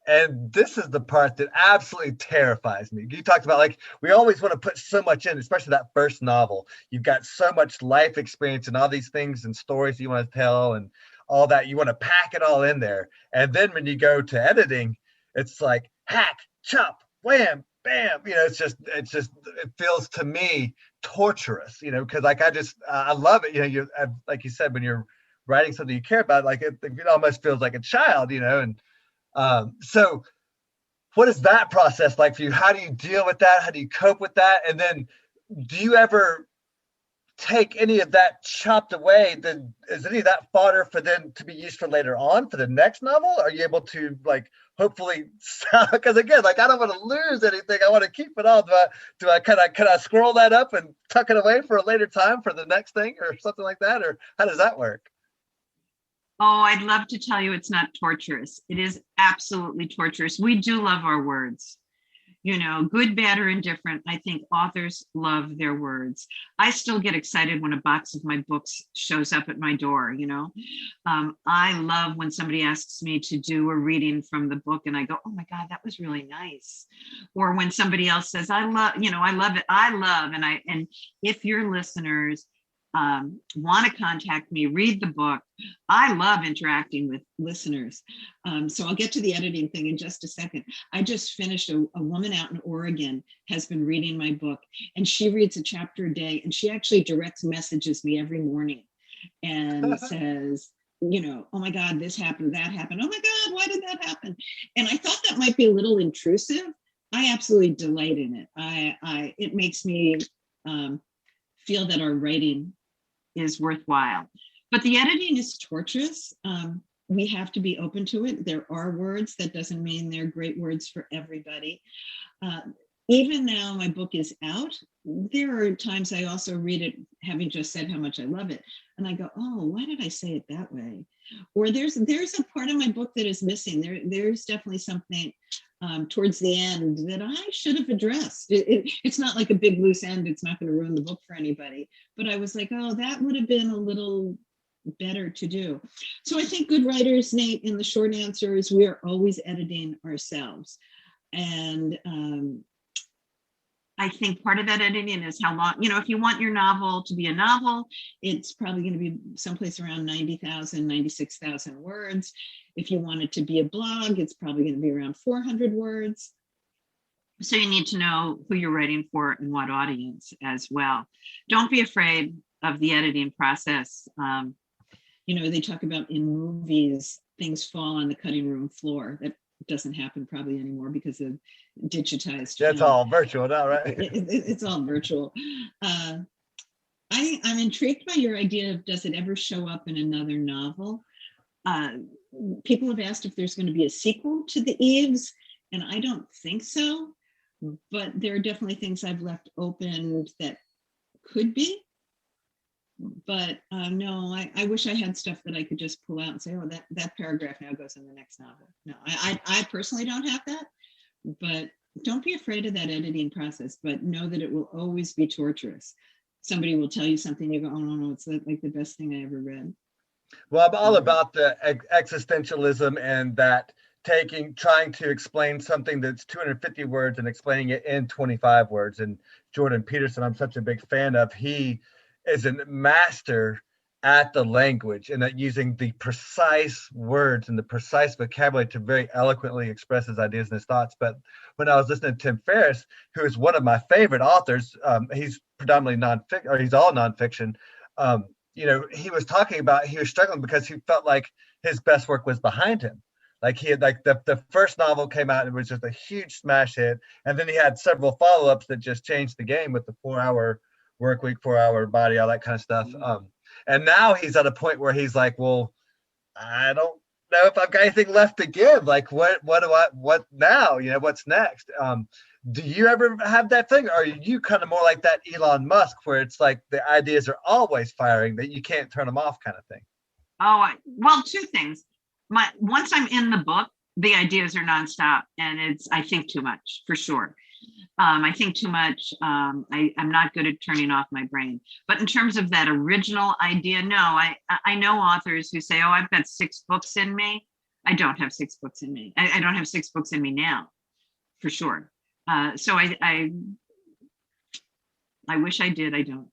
And this is the part that absolutely terrifies me. You talked about, like, we always want to put so much in, especially that first novel. You've got so much life experience and all these things and stories you want to tell and all that. You want to pack it all in there. And then when you go to editing, it's like hack, chop, wham, bam. It feels to me torturous, because like I love it. Like you said, when you're writing something you care about, like it almost feels like a child, and so what is that process like for you? How do you deal with that? How do you cope with that? And then do you ever take any of that chopped away? Then is any of that fodder for them to be used for later on for the next novel? Are you able to, like, hopefully, because again, like, I don't want to lose anything. I want to keep it all. Can I scroll that up and tuck it away for a later time for the next thing or something like that? Or how does that work?
Oh, I'd love to tell you it's not torturous. It is absolutely torturous. We do love our words, good, bad, or indifferent. I think authors love their words. I still get excited when a box of my books shows up at my door, I love when somebody asks me to do a reading from the book and I go, oh my God, that was really nice. Or when somebody else says, I love it. And if your listeners want to contact me, read the book. I love interacting with listeners. So I'll get to the editing thing in just a second. I just finished a woman out in Oregon has been reading my book, and she reads a chapter a day, and she actually direct messages me every morning and says, oh my God, this happened, that happened. Oh my God, why did that happen? And I thought that might be a little intrusive. I absolutely delight in it. It makes me feel that our writing is worthwhile. But the editing is torturous. We have to be open to it. There are words. That doesn't mean they're great words for everybody. Even now my book is out, there are times I also read it, having just said how much I love it. And I go, oh, why did I say it that way? Or there's a part of my book that is missing. There's definitely something towards the end that I should have addressed. It's not like a big loose end. It's not going to ruin the book for anybody. But I was like, oh, that would have been a little better to do. So I think good writers, Nate, in the short answer is we're always editing ourselves. And I think part of that editing is how long, if you want your novel to be a novel, it's probably going to be someplace around 90,000, 96,000 words. If you want it to be a blog, it's probably going to be around 400 words. So you need to know who you're writing for and what audience as well. Don't be afraid of the editing process. They talk about in movies, things fall on the cutting room floor. That doesn't happen probably anymore because of digitized.
That's all virtual now, right?
It's all virtual. I'm intrigued by your idea of, does it ever show up in another novel? People have asked if there's going to be a sequel to The Eves, and I don't think so, but there are definitely things I've left open that could be. But no, I wish I had stuff that I could just pull out and say, oh, that paragraph now goes in the next novel. No, I personally don't have that, but don't be afraid of that editing process, but know that it will always be torturous. Somebody will tell you something, you go, oh, no, it's like the best thing I ever read.
Well, I'm all about the existentialism and that trying to explain something that's 250 words and explaining it in 25 words. And Jordan Peterson, I'm such a big fan of. He is a master at the language and at using the precise words and the precise vocabulary to very eloquently express his ideas and his thoughts. But when I was listening to Tim Ferriss, who is one of my favorite authors, he's predominantly nonfiction, or he's all nonfiction. He was talking about, he was struggling because he felt like his best work was behind him. Like he had, like the first novel came out and it was just a huge smash hit. And then he had several follow-ups that just changed the game with the 4-hour work week, 4-hour body, all that kind of stuff. And now he's at a point where he's like, well, I don't know if I've got anything left to give. Like, what now? What's next? Do you ever have that thing? Or are you kind of more like that Elon Musk, where it's like the ideas are always firing, that you can't turn them off kind of thing?
Well, two things. Once I'm in the book, the ideas are nonstop, and I think too much, for sure. I think too much. I'm not good at turning off my brain. But in terms of that original idea, no, I know authors who say, oh, I've got 6 books in me. I don't have 6 books in me. I don't have 6 books in me now, for sure. So I wish I did. I don't.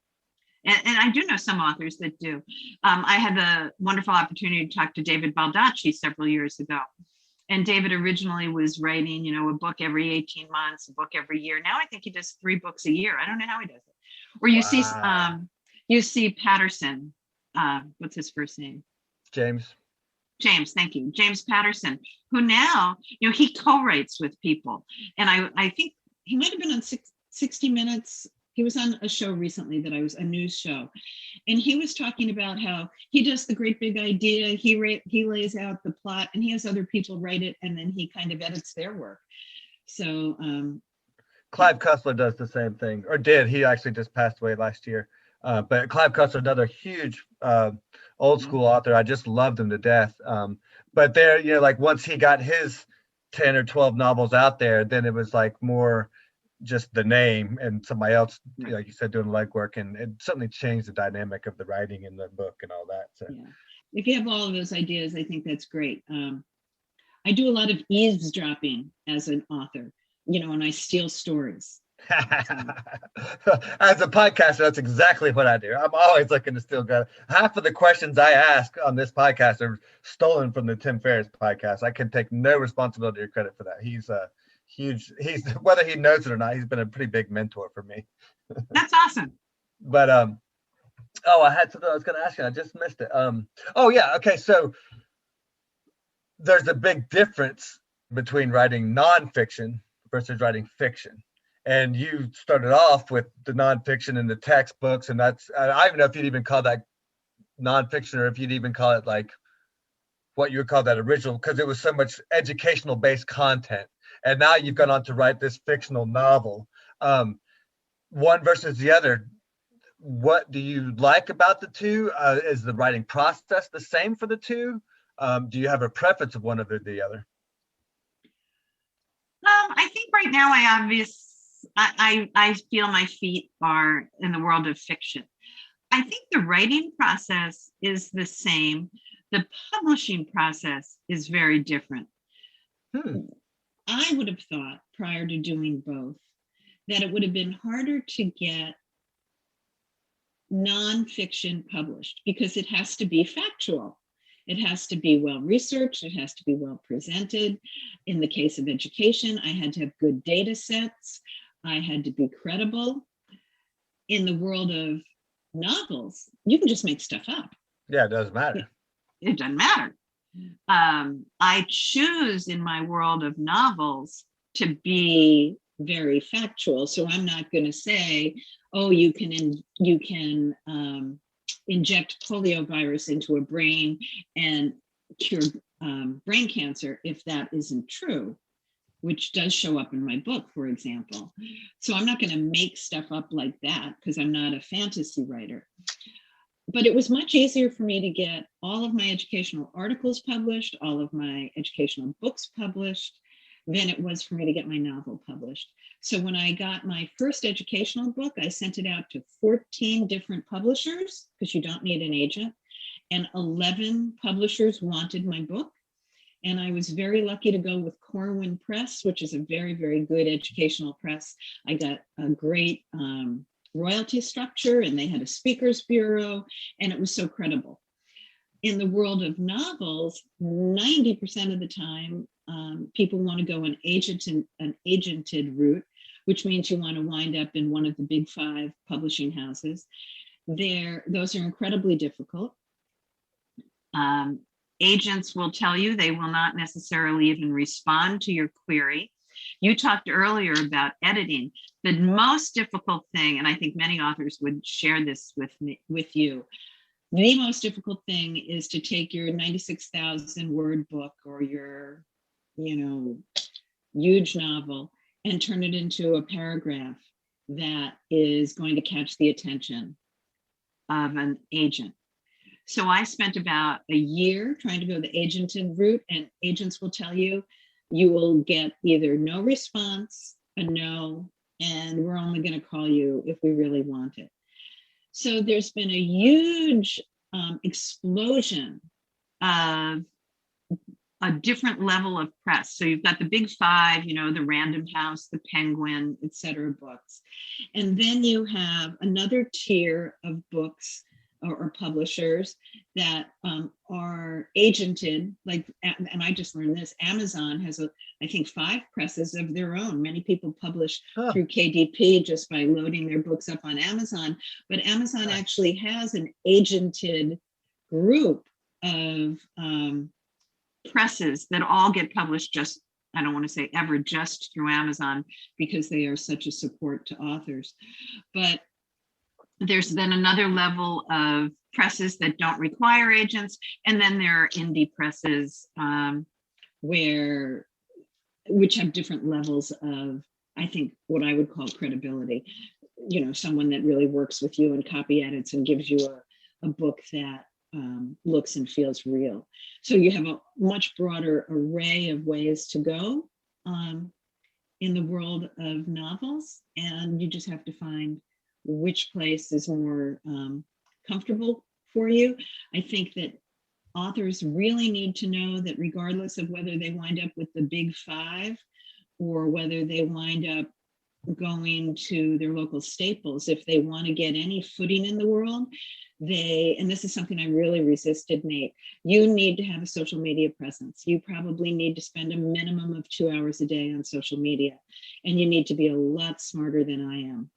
And I do know some authors that do. I had the wonderful opportunity to talk to David Baldacci several years ago. And David originally was writing, a book every 18 months, a book every year. Now I think he does 3 books a year. I don't know how he does it. Or you see Patterson. What's his first name?
James,
thank you. James Patterson, who now, he co-writes with people. And I think he might have been on 60 Minutes. He was on a show recently a news show. And he was talking about how he does the great big idea. He lays out the plot and he has other people write it. And then he kind of edits their work. So
Clive Cussler does the same thing, or did. He actually just passed away last year. But Clive Cussler, another huge old school author. I just loved him to death. But there, like once he got his 10 or 12 novels out there, then it was like more just the name and somebody else, like you said, doing legwork, and it certainly changed the dynamic of the writing in the book and all that. So
if you have all of those ideas, I think that's great. I do a lot of eavesdropping as an author, and I steal stories.
As a podcaster, that's exactly what I do. I'm always looking to steal. Half of the questions I ask on this podcast are stolen from the Tim Ferriss podcast. I can take no responsibility or credit for that. He's whether he knows it or not, he's been a pretty big mentor for me.
That's awesome.
But I had something I was going to ask you. I just missed it. Okay. So there's a big difference between writing nonfiction versus writing fiction. And you started off with the nonfiction and the textbooks, and I don't even know if you'd even call that nonfiction, or if you'd even call it like what you would call that original, because it was so much educational based content. And now you've gone on to write this fictional novel. One versus the other, what do you like about the two? Is the writing process the same for the two? Do you have a preference of one over the other?
I think right now I feel my feet are in the world of fiction. I think the writing process is the same. The publishing process is very different. I would have thought prior to doing both that it would have been harder to get nonfiction published because it has to be factual. It has to be well researched. It has to be well presented. In the case of education, I had to have good data sets. I had to be credible. In the world of novels, you can just make stuff up.
Yeah, it doesn't matter.
It doesn't matter. I choose in my world of novels to be very factual. So I'm not going to say, oh, you can inject polio virus into a brain and cure brain cancer if that isn't true, which does show up in my book, for example. So I'm not going to make stuff up like that because I'm not a fantasy writer. But it was much easier for me to get all of my educational articles published, all of my educational books published, than it was for me to get my novel published. So when I got my first educational book, I sent it out to 14 different publishers, because you don't need an agent, and 11 publishers wanted my book. And I was very lucky to go with Corwin Press, which is a very, very good educational press. I got a great royalty structure, and they had a speakers bureau, and it was so credible. In the world of novels, 90% of the time, people want to go an agented route, which means you want to wind up in one of the big 5 publishing houses. Those are incredibly difficult. Agents will tell you they will not necessarily even respond to your query. You talked earlier about editing. The most difficult thing, and I think many authors would share this with you, the most difficult thing is to take your 96,000 word book or your, huge novel and turn it into a paragraph that is going to catch the attention of an agent. So I spent about a year trying to go the agented route, and agents will tell you, you will get either no response, a no, and we're only going to call you if we really want it. So there's been a huge explosion of a different level of press. So you've got the big 5, the Random House, the Penguin, et cetera, books. And then you have another tier of books or publishers that are agented, and I just learned this, Amazon has, I think 5 presses of their own. Many people publish through KDP just by loading their books up on Amazon, but Amazon actually has an agented group of presses that all get published just, I don't want to say ever just through Amazon because they are such a support to authors. But there's then another level of presses that don't require agents. And then there are indie presses which have different levels of, I think, what I would call credibility. Someone that really works with you and copy edits and gives you a book that looks and feels real. So you have a much broader array of ways to go in the world of novels, and you just have to find which place is more comfortable for you. I think that authors really need to know that regardless of whether they wind up with the big 5 or whether they wind up going to their local staples, if they want to get any footing in the world, and this is something I really resisted, Nate, you need to have a social media presence. You probably need to spend a minimum of 2 hours a day on social media, and you need to be a lot smarter than I am.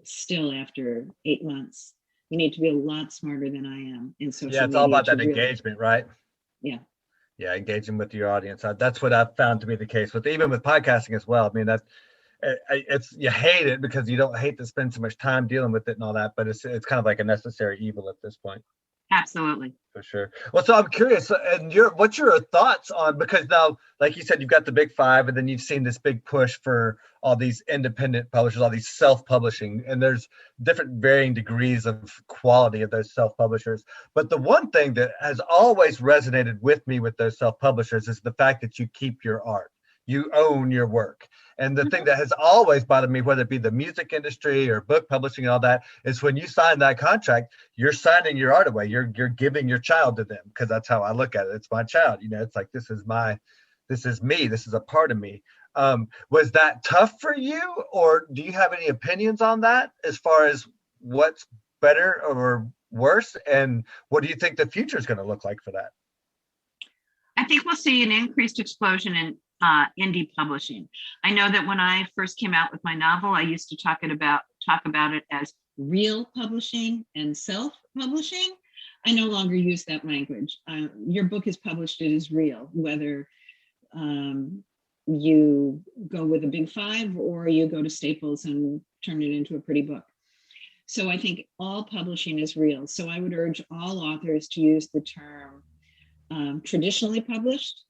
Still after 8 months, you need to be a lot smarter than I am in social media.
Yeah, it's all about that engagement, right?
Yeah,
engaging with your audience. That's what I've found to be the case even with podcasting as well. I mean, you hate it because you don't hate to spend so much time dealing with it and all that, but it's kind of like a necessary evil at this point.
absolutely.
For sure. Well, so I'm curious, and what's your thoughts on, because now, like you said, you've got the big 5, and then you've seen this big push for all these independent publishers, all these self-publishing, and there's different varying degrees of quality of those self-publishers. But the one thing that has always resonated with me with those self-publishers is the fact that you keep your art. you own your work. And the thing that has always bothered me, whether it be the music industry or book publishing and all that, is when you sign that contract, you're signing your art away. You're giving your child to them, because that's how I look at it. It's my child. It's like, this is me. This is a part of me. Was that tough for you, or do you have any opinions on that as far as what's better or worse? And what do you think the future is going to look like for that?
I think we'll see an increased explosion in indie publishing. I know that when I first came out with my novel, I used to talk about it as real publishing and self-publishing. I no longer use that language. Your book is published, it is real, whether you go with a big five or you go to Staples and turn it into a pretty book. So I think all publishing is real. So I would urge all authors to use the term traditionally published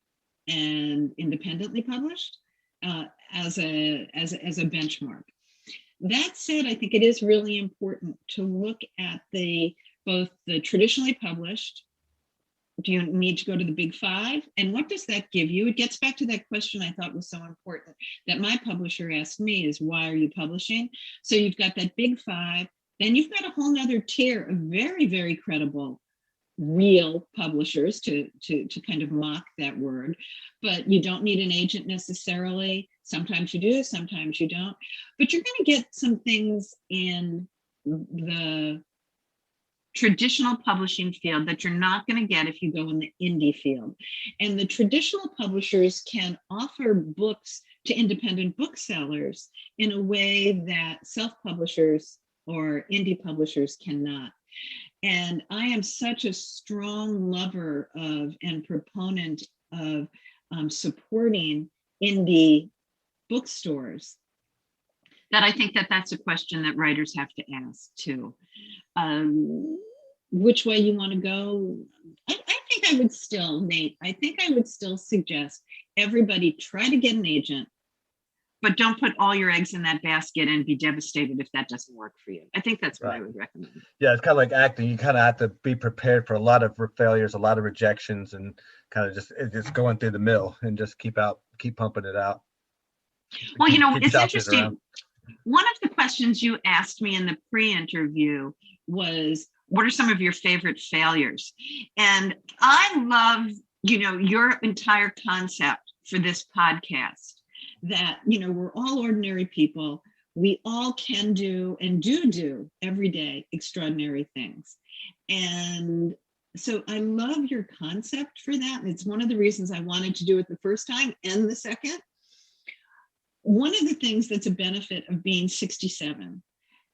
and independently published as a benchmark. That said, I think it is really important to look at both the traditionally published. Do you need to go to the big five? And what does that give you? It gets back to that question I thought was so important that my publisher asked me, is why are you publishing? So you've got that big five, then you've got a whole nother tier of very, very credible real publishers, to kind of mock that word, but you don't need an agent necessarily. Sometimes you do, sometimes you don't, but you're going to get some things in the traditional publishing field that you're not going to get if you go in the indie field. And the traditional publishers can offer books to independent booksellers in a way that self-publishers or indie publishers cannot. And I am such a strong lover of and proponent of supporting indie bookstores that I think that that's a question that writers have to ask too. Which way you want to go? I think I would still, Nate, I think I would still suggest everybody try to get an agent, but don't put all your eggs in that basket and be devastated if that doesn't work for you. I think that's what I would recommend.
Yeah, it's kind of like acting. You kind of have to be prepared for a lot of failures, a lot of rejections, and kind of just going through the mill and just keep pumping it out.
Well, it's interesting. One of the questions you asked me in the pre-interview was, what are some of your favorite failures? And I love, your entire concept for this podcast, that, we're all ordinary people. We all can do and do every day extraordinary things. And so I love your concept for that. And it's one of the reasons I wanted to do it the first time and the second. One of the things that's a benefit of being 67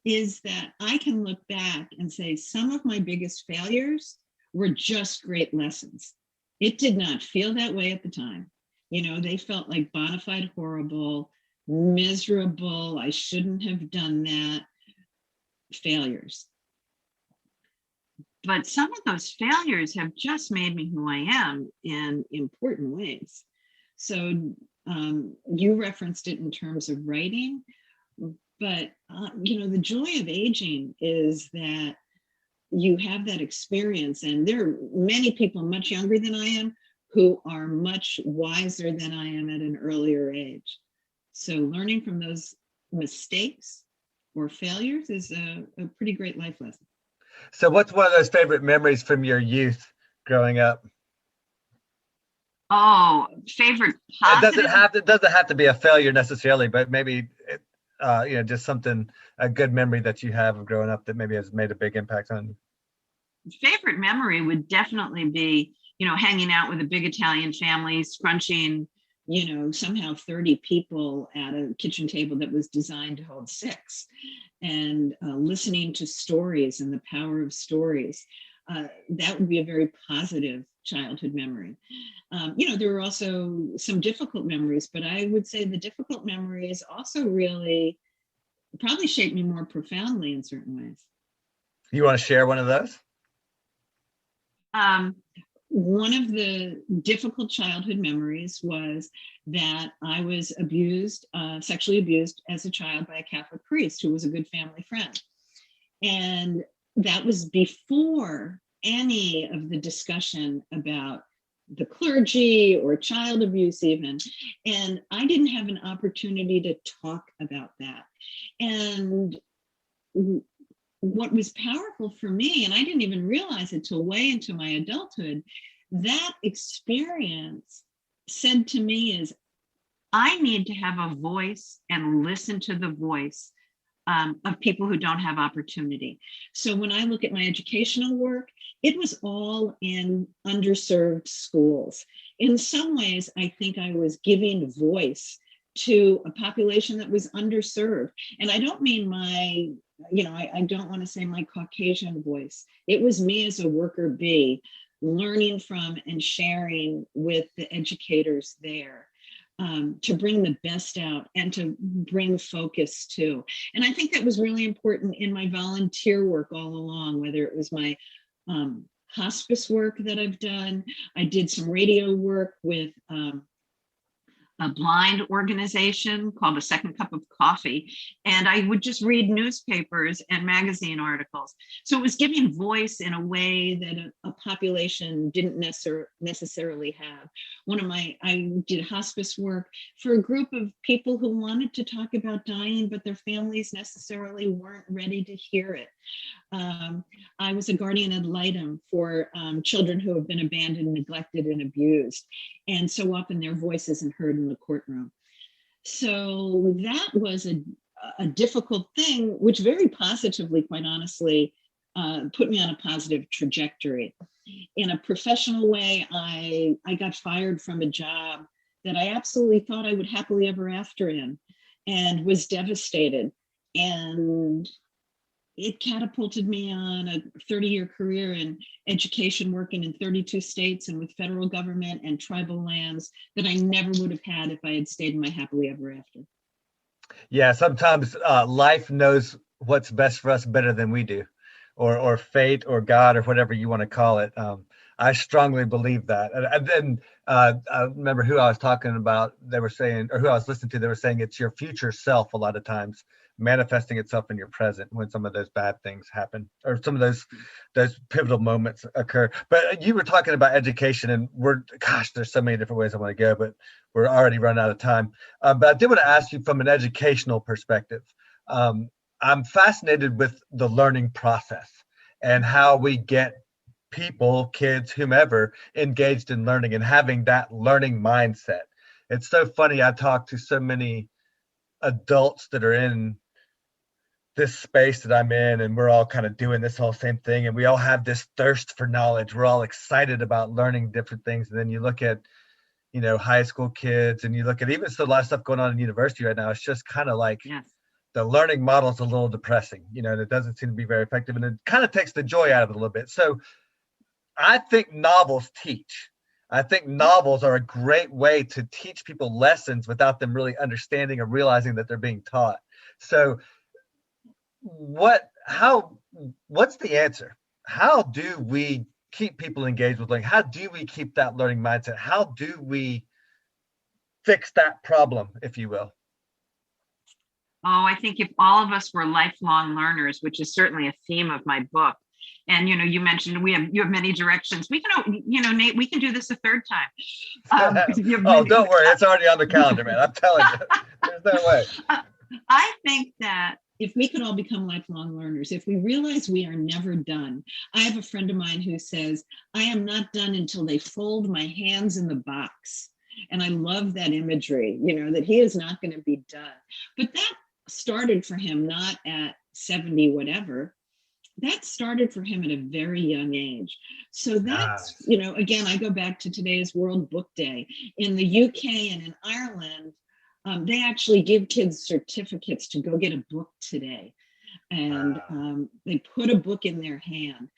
is that I can look back and say some of my biggest failures were just great lessons. It did not feel that way at the time. They felt like bona fide horrible, miserable, I shouldn't have done that failures. But some of those failures have just made me who I am in important ways. So you referenced it in terms of writing, but the joy of aging is that you have that experience, and there are many people much younger than I am who are much wiser than I am at an earlier age. So learning from those mistakes or failures is a pretty great life lesson.
So what's one of those favorite memories from your youth growing up?
Oh, favorite positive?
It doesn't have to be a failure necessarily, but maybe just a good memory that you have of growing up that maybe has made a big impact on you.
Favorite memory would definitely be, hanging out with a big Italian family, scrunching, somehow 30 people at a kitchen table that was designed to hold 6, and listening to stories and the power of stories. That would be a very positive childhood memory. There were also some difficult memories, but I would say the difficult memories also really probably shaped me more profoundly in certain ways.
You want to share one of those?
One of the difficult childhood memories was that I was sexually abused as a child by a Catholic priest who was a good family friend. And that was before any of the discussion about the clergy or child abuse even. And I didn't have an opportunity to talk about that. And what was powerful for me, and I didn't even realize it till way into my adulthood, that experience said to me is, I need to have a voice and listen to the voice of people who don't have opportunity. So when I look at my educational work, it was all in underserved schools. In some ways, I think I was giving voice to a population that was underserved. And I don't mean my, I don't want to say my Caucasian voice. It was me as a worker bee learning from and sharing with the educators there. To bring the best out and to bring focus too. And I think that was really important in my volunteer work all along, whether it was my hospice work that I've done. I did some radio work with a blind organization called A Second Cup of Coffee. And I would just read newspapers and magazine articles. So it was giving voice in a way that a population didn't necessarily have. I did hospice work for a group of people who wanted to talk about dying, but their families necessarily weren't ready to hear it. I was a guardian ad litem for children who have been abandoned, neglected, and abused. And so often their voice isn't heard in the courtroom. So that was a difficult thing, which very positively, quite honestly, put me on a positive trajectory. In a professional way, I got fired from a job that I absolutely thought I would happily ever after in, and was devastated. And it catapulted me on a 30-year career in education, working in 32 states and with federal government and tribal lands that I never would have had if I had stayed in my happily ever after.
Yeah, sometimes life knows what's best for us better than we do, or fate or God or whatever you want to call it. I strongly believe that. And then I remember who I was talking about, they were saying, or who I was listening to, they were saying it's your future self a lot of times manifesting itself in your present when some of those bad things happen, or some of those pivotal moments occur. But you were talking about education, and there's so many different ways I want to go, but we're already running out of time. But I did want to ask you from an educational perspective. I'm fascinated with the learning process and how we get people, kids, whomever, engaged in learning and having that learning mindset. It's so funny. I talk to so many adults that are in this space that I'm in, and we're all kind of doing this whole same thing, and we all have this thirst for knowledge. We're all excited about learning different things. And then you look at, high school kids, and you look at even a lot of stuff going on in university right now. It's just kind of like, yes, the learning model is a little depressing, and it doesn't seem to be very effective, and it kind of takes the joy out of it a little bit. So I think novels teach. I think novels are a great way to teach people lessons without them really understanding or realizing that they're being taught. So what's the answer? How do we keep people engaged with learning? How do we keep that learning mindset? How do we fix that problem, if you will?
Oh, I think if all of us were lifelong learners, which is certainly a theme of my book, and you mentioned you have many directions. We can, Nate, we can do this a third time.
Don't worry, it's already on the calendar, man. I'm telling you, there's no way.
I think that if we could all become lifelong learners, if we realize we are never done. I have a friend of mine who says, I am not done until they fold my hands in the box. And I love that imagery, that he is not going to be done. But that started for him not at 70, whatever. That started for him at a very young age. So that's, again, I go back to today's World Book Day. In the UK and in Ireland, they actually give kids certificates to go get a book today. And they put a book in their hand.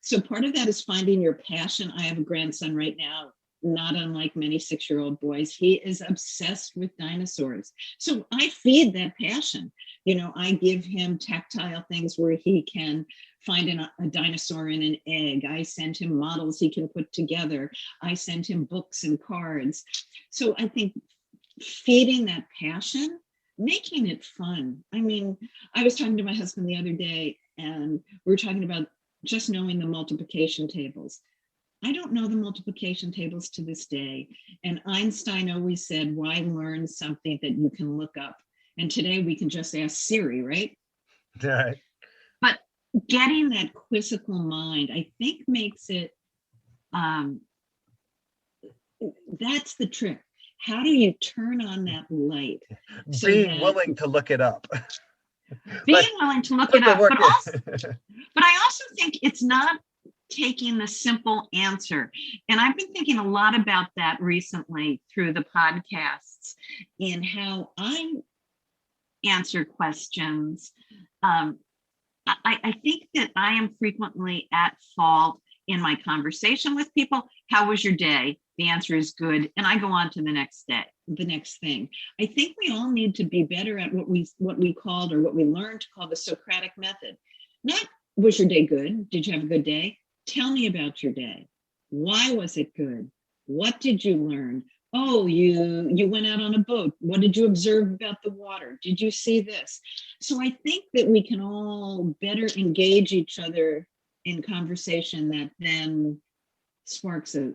So part of that is finding your passion. I have a grandson right now, not unlike many 6-year-old boys. He is obsessed with dinosaurs. So I feed that passion. I give him tactile things where he can find a dinosaur in an egg. I send him models he can put together. I send him books and cards. So I think feeding that passion, making it fun. I mean, I was talking to my husband the other day, and we were talking about just knowing the multiplication tables. I don't know the multiplication tables to this day. And Einstein always said, why learn something that you can look up? And today we can just ask Siri, right?
Right.
But getting that quizzical mind, I think makes it, that's the trick. How do you turn on that light? So
Being willing to look it up.
Being willing to look it up. But I also think it's not taking the simple answer. And I've been thinking a lot about that recently through the podcasts in how I answer questions. I think that I am frequently at fault in my conversation with people. How was your day? The answer is good. And I go on to the next day, the next thing. I think we all need to be better at what we called, or what we learned to call, the Socratic method. Not, was your day good? Did you have a good day? Tell me about your day. Why was it good? What did you learn? Oh, you went out on a boat. What did you observe about the water? Did you see this? So I think that we can all better engage each other in conversation that then sparks a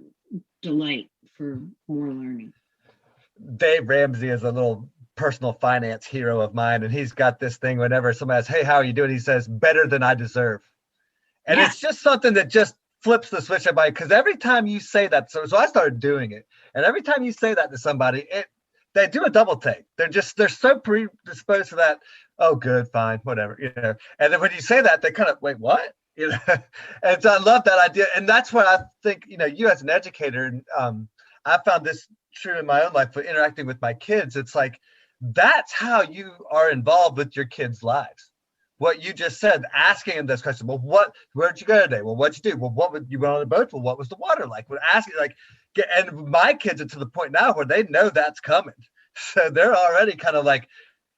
delight for more learning.
Dave Ramsey is a little personal finance hero of mine, and he's got this thing whenever somebody asks, hey, how are you doing? He says, better than I deserve. And It's just something that just flips the switch in my, because every time you say that, so I started doing it. And every time you say that to somebody, they do a double take. They're so predisposed to that. Oh, good, fine, whatever, And then when you say that, they kind of, wait, what? And so I love that idea. And that's what I think, you as an educator, I found this true in my own life for interacting with my kids. It's like, that's how you are involved with your kids' lives. What you just said, asking them this question. Well, where'd you go today? Well, what'd you do? Well, you went on a boat? Well, what was the water like? Well, asking and my kids are to the point now where they know that's coming. So they're already kind of like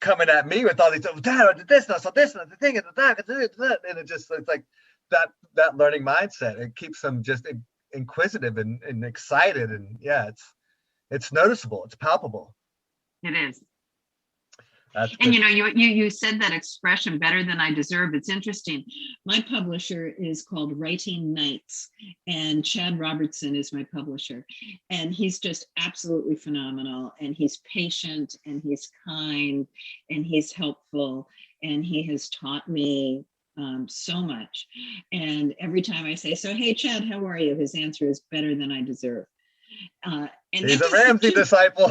coming at me with all these, Dad, I did this, and I saw this, and the thing, and that, and it's like that learning mindset. It keeps them just inquisitive and excited, and it's noticeable, it's palpable.
It is. And you said that expression, better than I deserve. It's interesting. My publisher is called Writing Nights, and Chad Robertson is my publisher, and he's just absolutely phenomenal, and he's patient, and he's kind, and he's helpful, and he has taught me so much. And every time I say, so, hey, Chad, how are you? His answer is better than I deserve. And
he's a Ramsey disciple.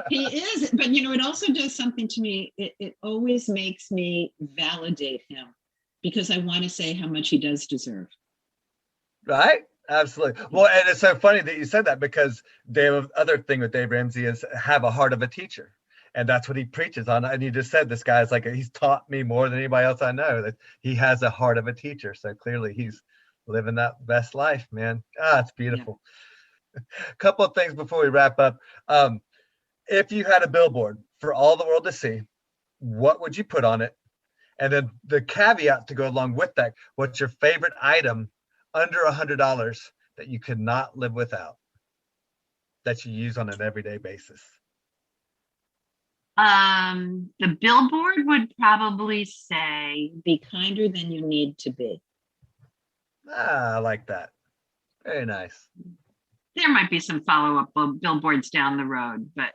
He is, but it also does something to me. It always makes me validate him, because I want to say how much he does deserve.
Right? Absolutely. Well, and it's so funny that you said that, because the other thing with Dave Ramsey is have a heart of a teacher. And that's what he preaches on. And you just said this guy's like, he's taught me more than anybody else I know, that he has a heart of a teacher. So clearly he's living that best life, man. It's beautiful. Yeah. A couple of things before we wrap up. If you had a billboard for all the world to see, what would you put on it? And then the caveat to go along with that, what's your favorite item under $100 that you could not live without, that you use on an everyday basis?
The billboard would probably say, be kinder than you need to be.
I like that. Very nice.
There might be some follow-up billboards down the road, but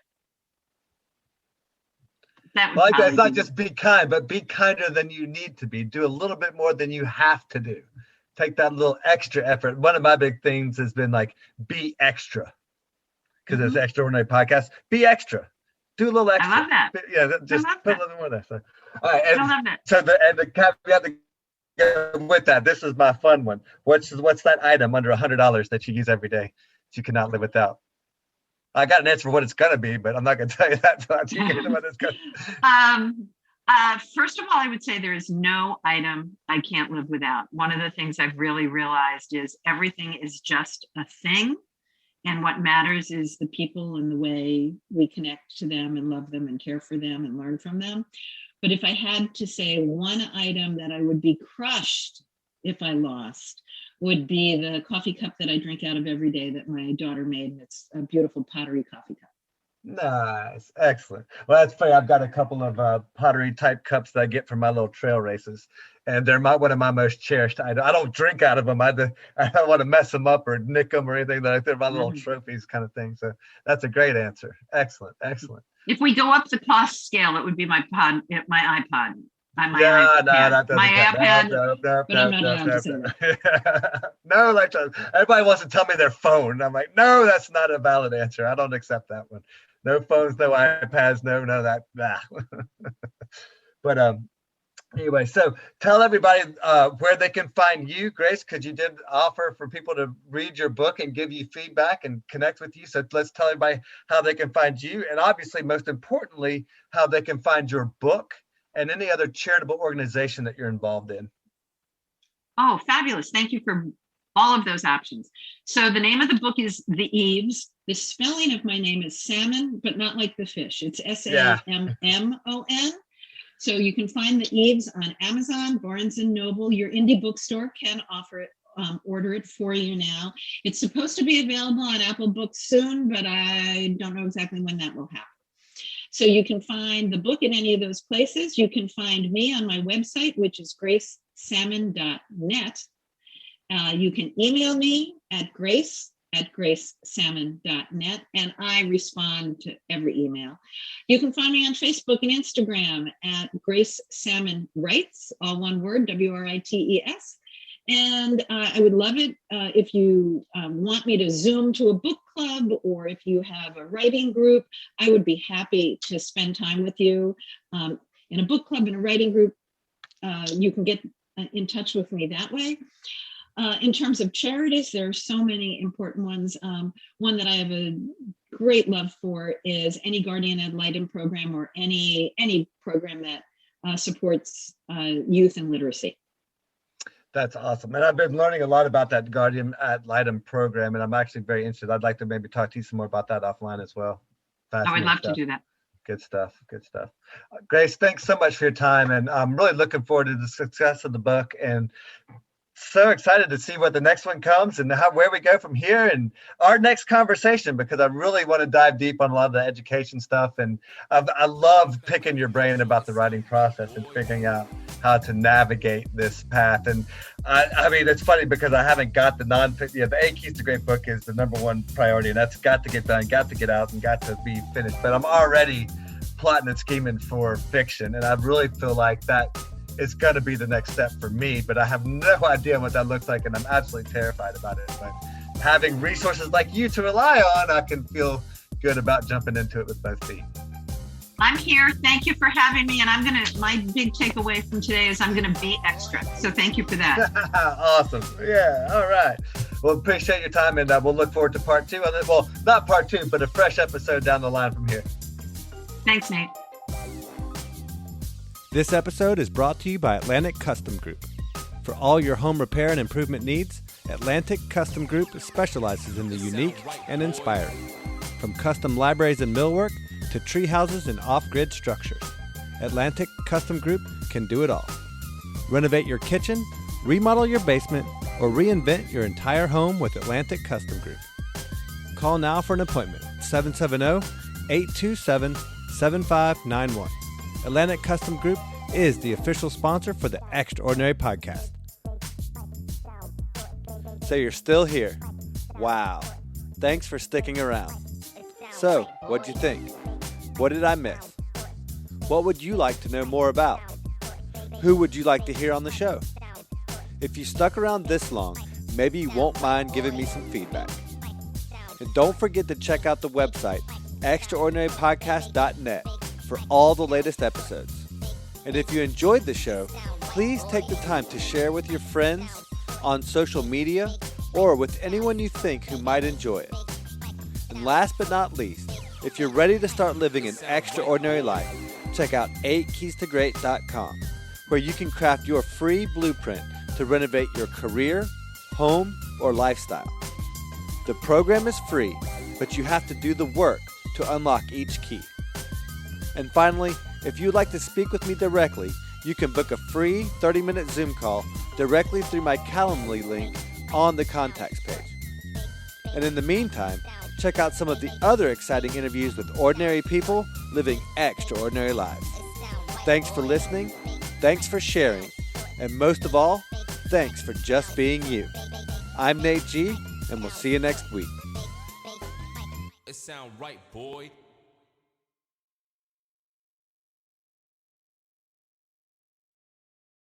that would
it's not just be kind, but be kinder than you need to be. Do a little bit more than you have to do. Take that little extra effort. One of my big things has been like, be extra. Because it's Extraordinary Podcast. Be extra. Do a little extra.
I love that.
Yeah, just put a little more there. So, all right.
I love that.
So the caveat to go with that, this is my fun one. What's that item under $100 that you use every day that you cannot live without? I got an answer for what it's gonna be, but I'm not gonna tell you that. So you can know what it's gonna.
First of all, I would say there is no item I can't live without. One of the things I've really realized is everything is just a thing. And what matters is the people and the way we connect to them and love them and care for them and learn from them. But if I had to say one item that I would be crushed if I lost, would be the coffee cup that I drink out of every day that my daughter made. And it's a beautiful pottery coffee cup.
Nice. Excellent. Well, that's funny. I've got a couple of pottery type cups that I get from my little trail races. And they're one of my most cherished. I don't drink out of them. I don't want to mess them up or nick them or anything. They're my little trophies kind of thing. So that's a great answer. Excellent. Excellent.
If we go up the cost scale, it would be my iPod. My
no, that doesn't
my iPad.
No, like everybody wants to tell me their phone. I'm like, no, that's not a valid answer. I don't accept that one. No phones, no iPads, no that. Nah. But anyway, so tell everybody where they can find you, Grace, because you did offer for people to read your book and give you feedback and connect with you. So let's tell everybody how they can find you, and obviously, most importantly, how they can find your book and any other charitable organization that you're involved in.
Oh, fabulous. Thank you for all of those options. So the name of the book is The Eves. The spelling of my name is Sammon, but not like the fish. It's Sammon. So you can find The Eves on Amazon, Barnes & Noble. Your indie bookstore can offer it, order it for you now. It's supposed to be available on Apple Books soon, but I don't know exactly when that will happen. So you can find the book in any of those places. You can find me on my website, which is gracesammon.net. You can email me at gracesammon.net, and I respond to every email. You can find me on Facebook and Instagram at Grace Sammon Writes, all one word, WRITES. And I would love it if you want me to Zoom to a book club, or if you have a writing group. I would be happy to spend time with you in a book club, in a writing group. You can get in touch with me that way. In terms of charities, there are so many important ones. One that I have a great love for is any guardian ad litem program, or any program that supports youth and literacy.
That's awesome. And I've been learning a lot about that guardian ad litem program, and I'm actually very interested. I'd like to maybe talk to you some more about that offline as well.
I would love to do that.
Good stuff. Good stuff. Grace, thanks so much for your time. And I'm really looking forward to the success of the book, and so excited to see what the next one comes and where we go from here and our next conversation, because I really want to dive deep on a lot of the education stuff. And I love picking your brain about the writing process and figuring out how to navigate this path. And I mean, it's funny because I haven't got the the 8 Keys to Great book is the number one priority, and that's got to get done, got to get out, and got to be finished. But I'm already plotting and scheming for fiction, and I really feel like that is going to be the next step for me, but I have no idea what that looks like, and I'm absolutely terrified about it. But having resources like you to rely on, I can feel good about jumping into it with both feet.
I'm here. Thank you for having me. And my big takeaway from today is I'm going to be extra. So thank you for that.
Awesome. Yeah. All right. Well, appreciate your time, and we'll look forward to part 2. Well, not part 2, but a fresh episode down the line from here.
Thanks, Nate.
This episode is brought to you by Atlantic Custom Group. For all your home repair and improvement needs, Atlantic Custom Group specializes in the unique and inspiring. From custom libraries and millwork to tree houses and off-grid structures, Atlantic Custom Group can do it all. Renovate your kitchen, remodel your basement, or reinvent your entire home with Atlantic Custom Group. Call now for an appointment, 770-827-7591. Atlantic Custom Group is the official sponsor for the Extraordinary Podcast. So you're still here. Wow. Thanks for sticking around. So, what'd you think? What did I miss? What would you like to know more about? Who would you like to hear on the show? If you stuck around this long, maybe you won't mind giving me some feedback. And don't forget to check out the website, extraordinarypodcast.net, for all the latest episodes. And if you enjoyed the show, please take the time to share with your friends, on social media, or with anyone you think who might enjoy it. And last but not least, if you're ready to start living an extraordinary life, check out 8keystogreat.com, where you can craft your free blueprint to renovate your career, home, or lifestyle. The program is free, but you have to do the work to unlock each key. And finally, if you'd like to speak with me directly, you can book a free 30-minute Zoom call directly through my Calendly link on the contacts page. And in the meantime, check out some of the other exciting interviews with ordinary people living extraordinary lives. Thanks for listening, thanks for sharing, and most of all, thanks for just being you. I'm Nate G, and we'll see you next week.
It sound right, boy.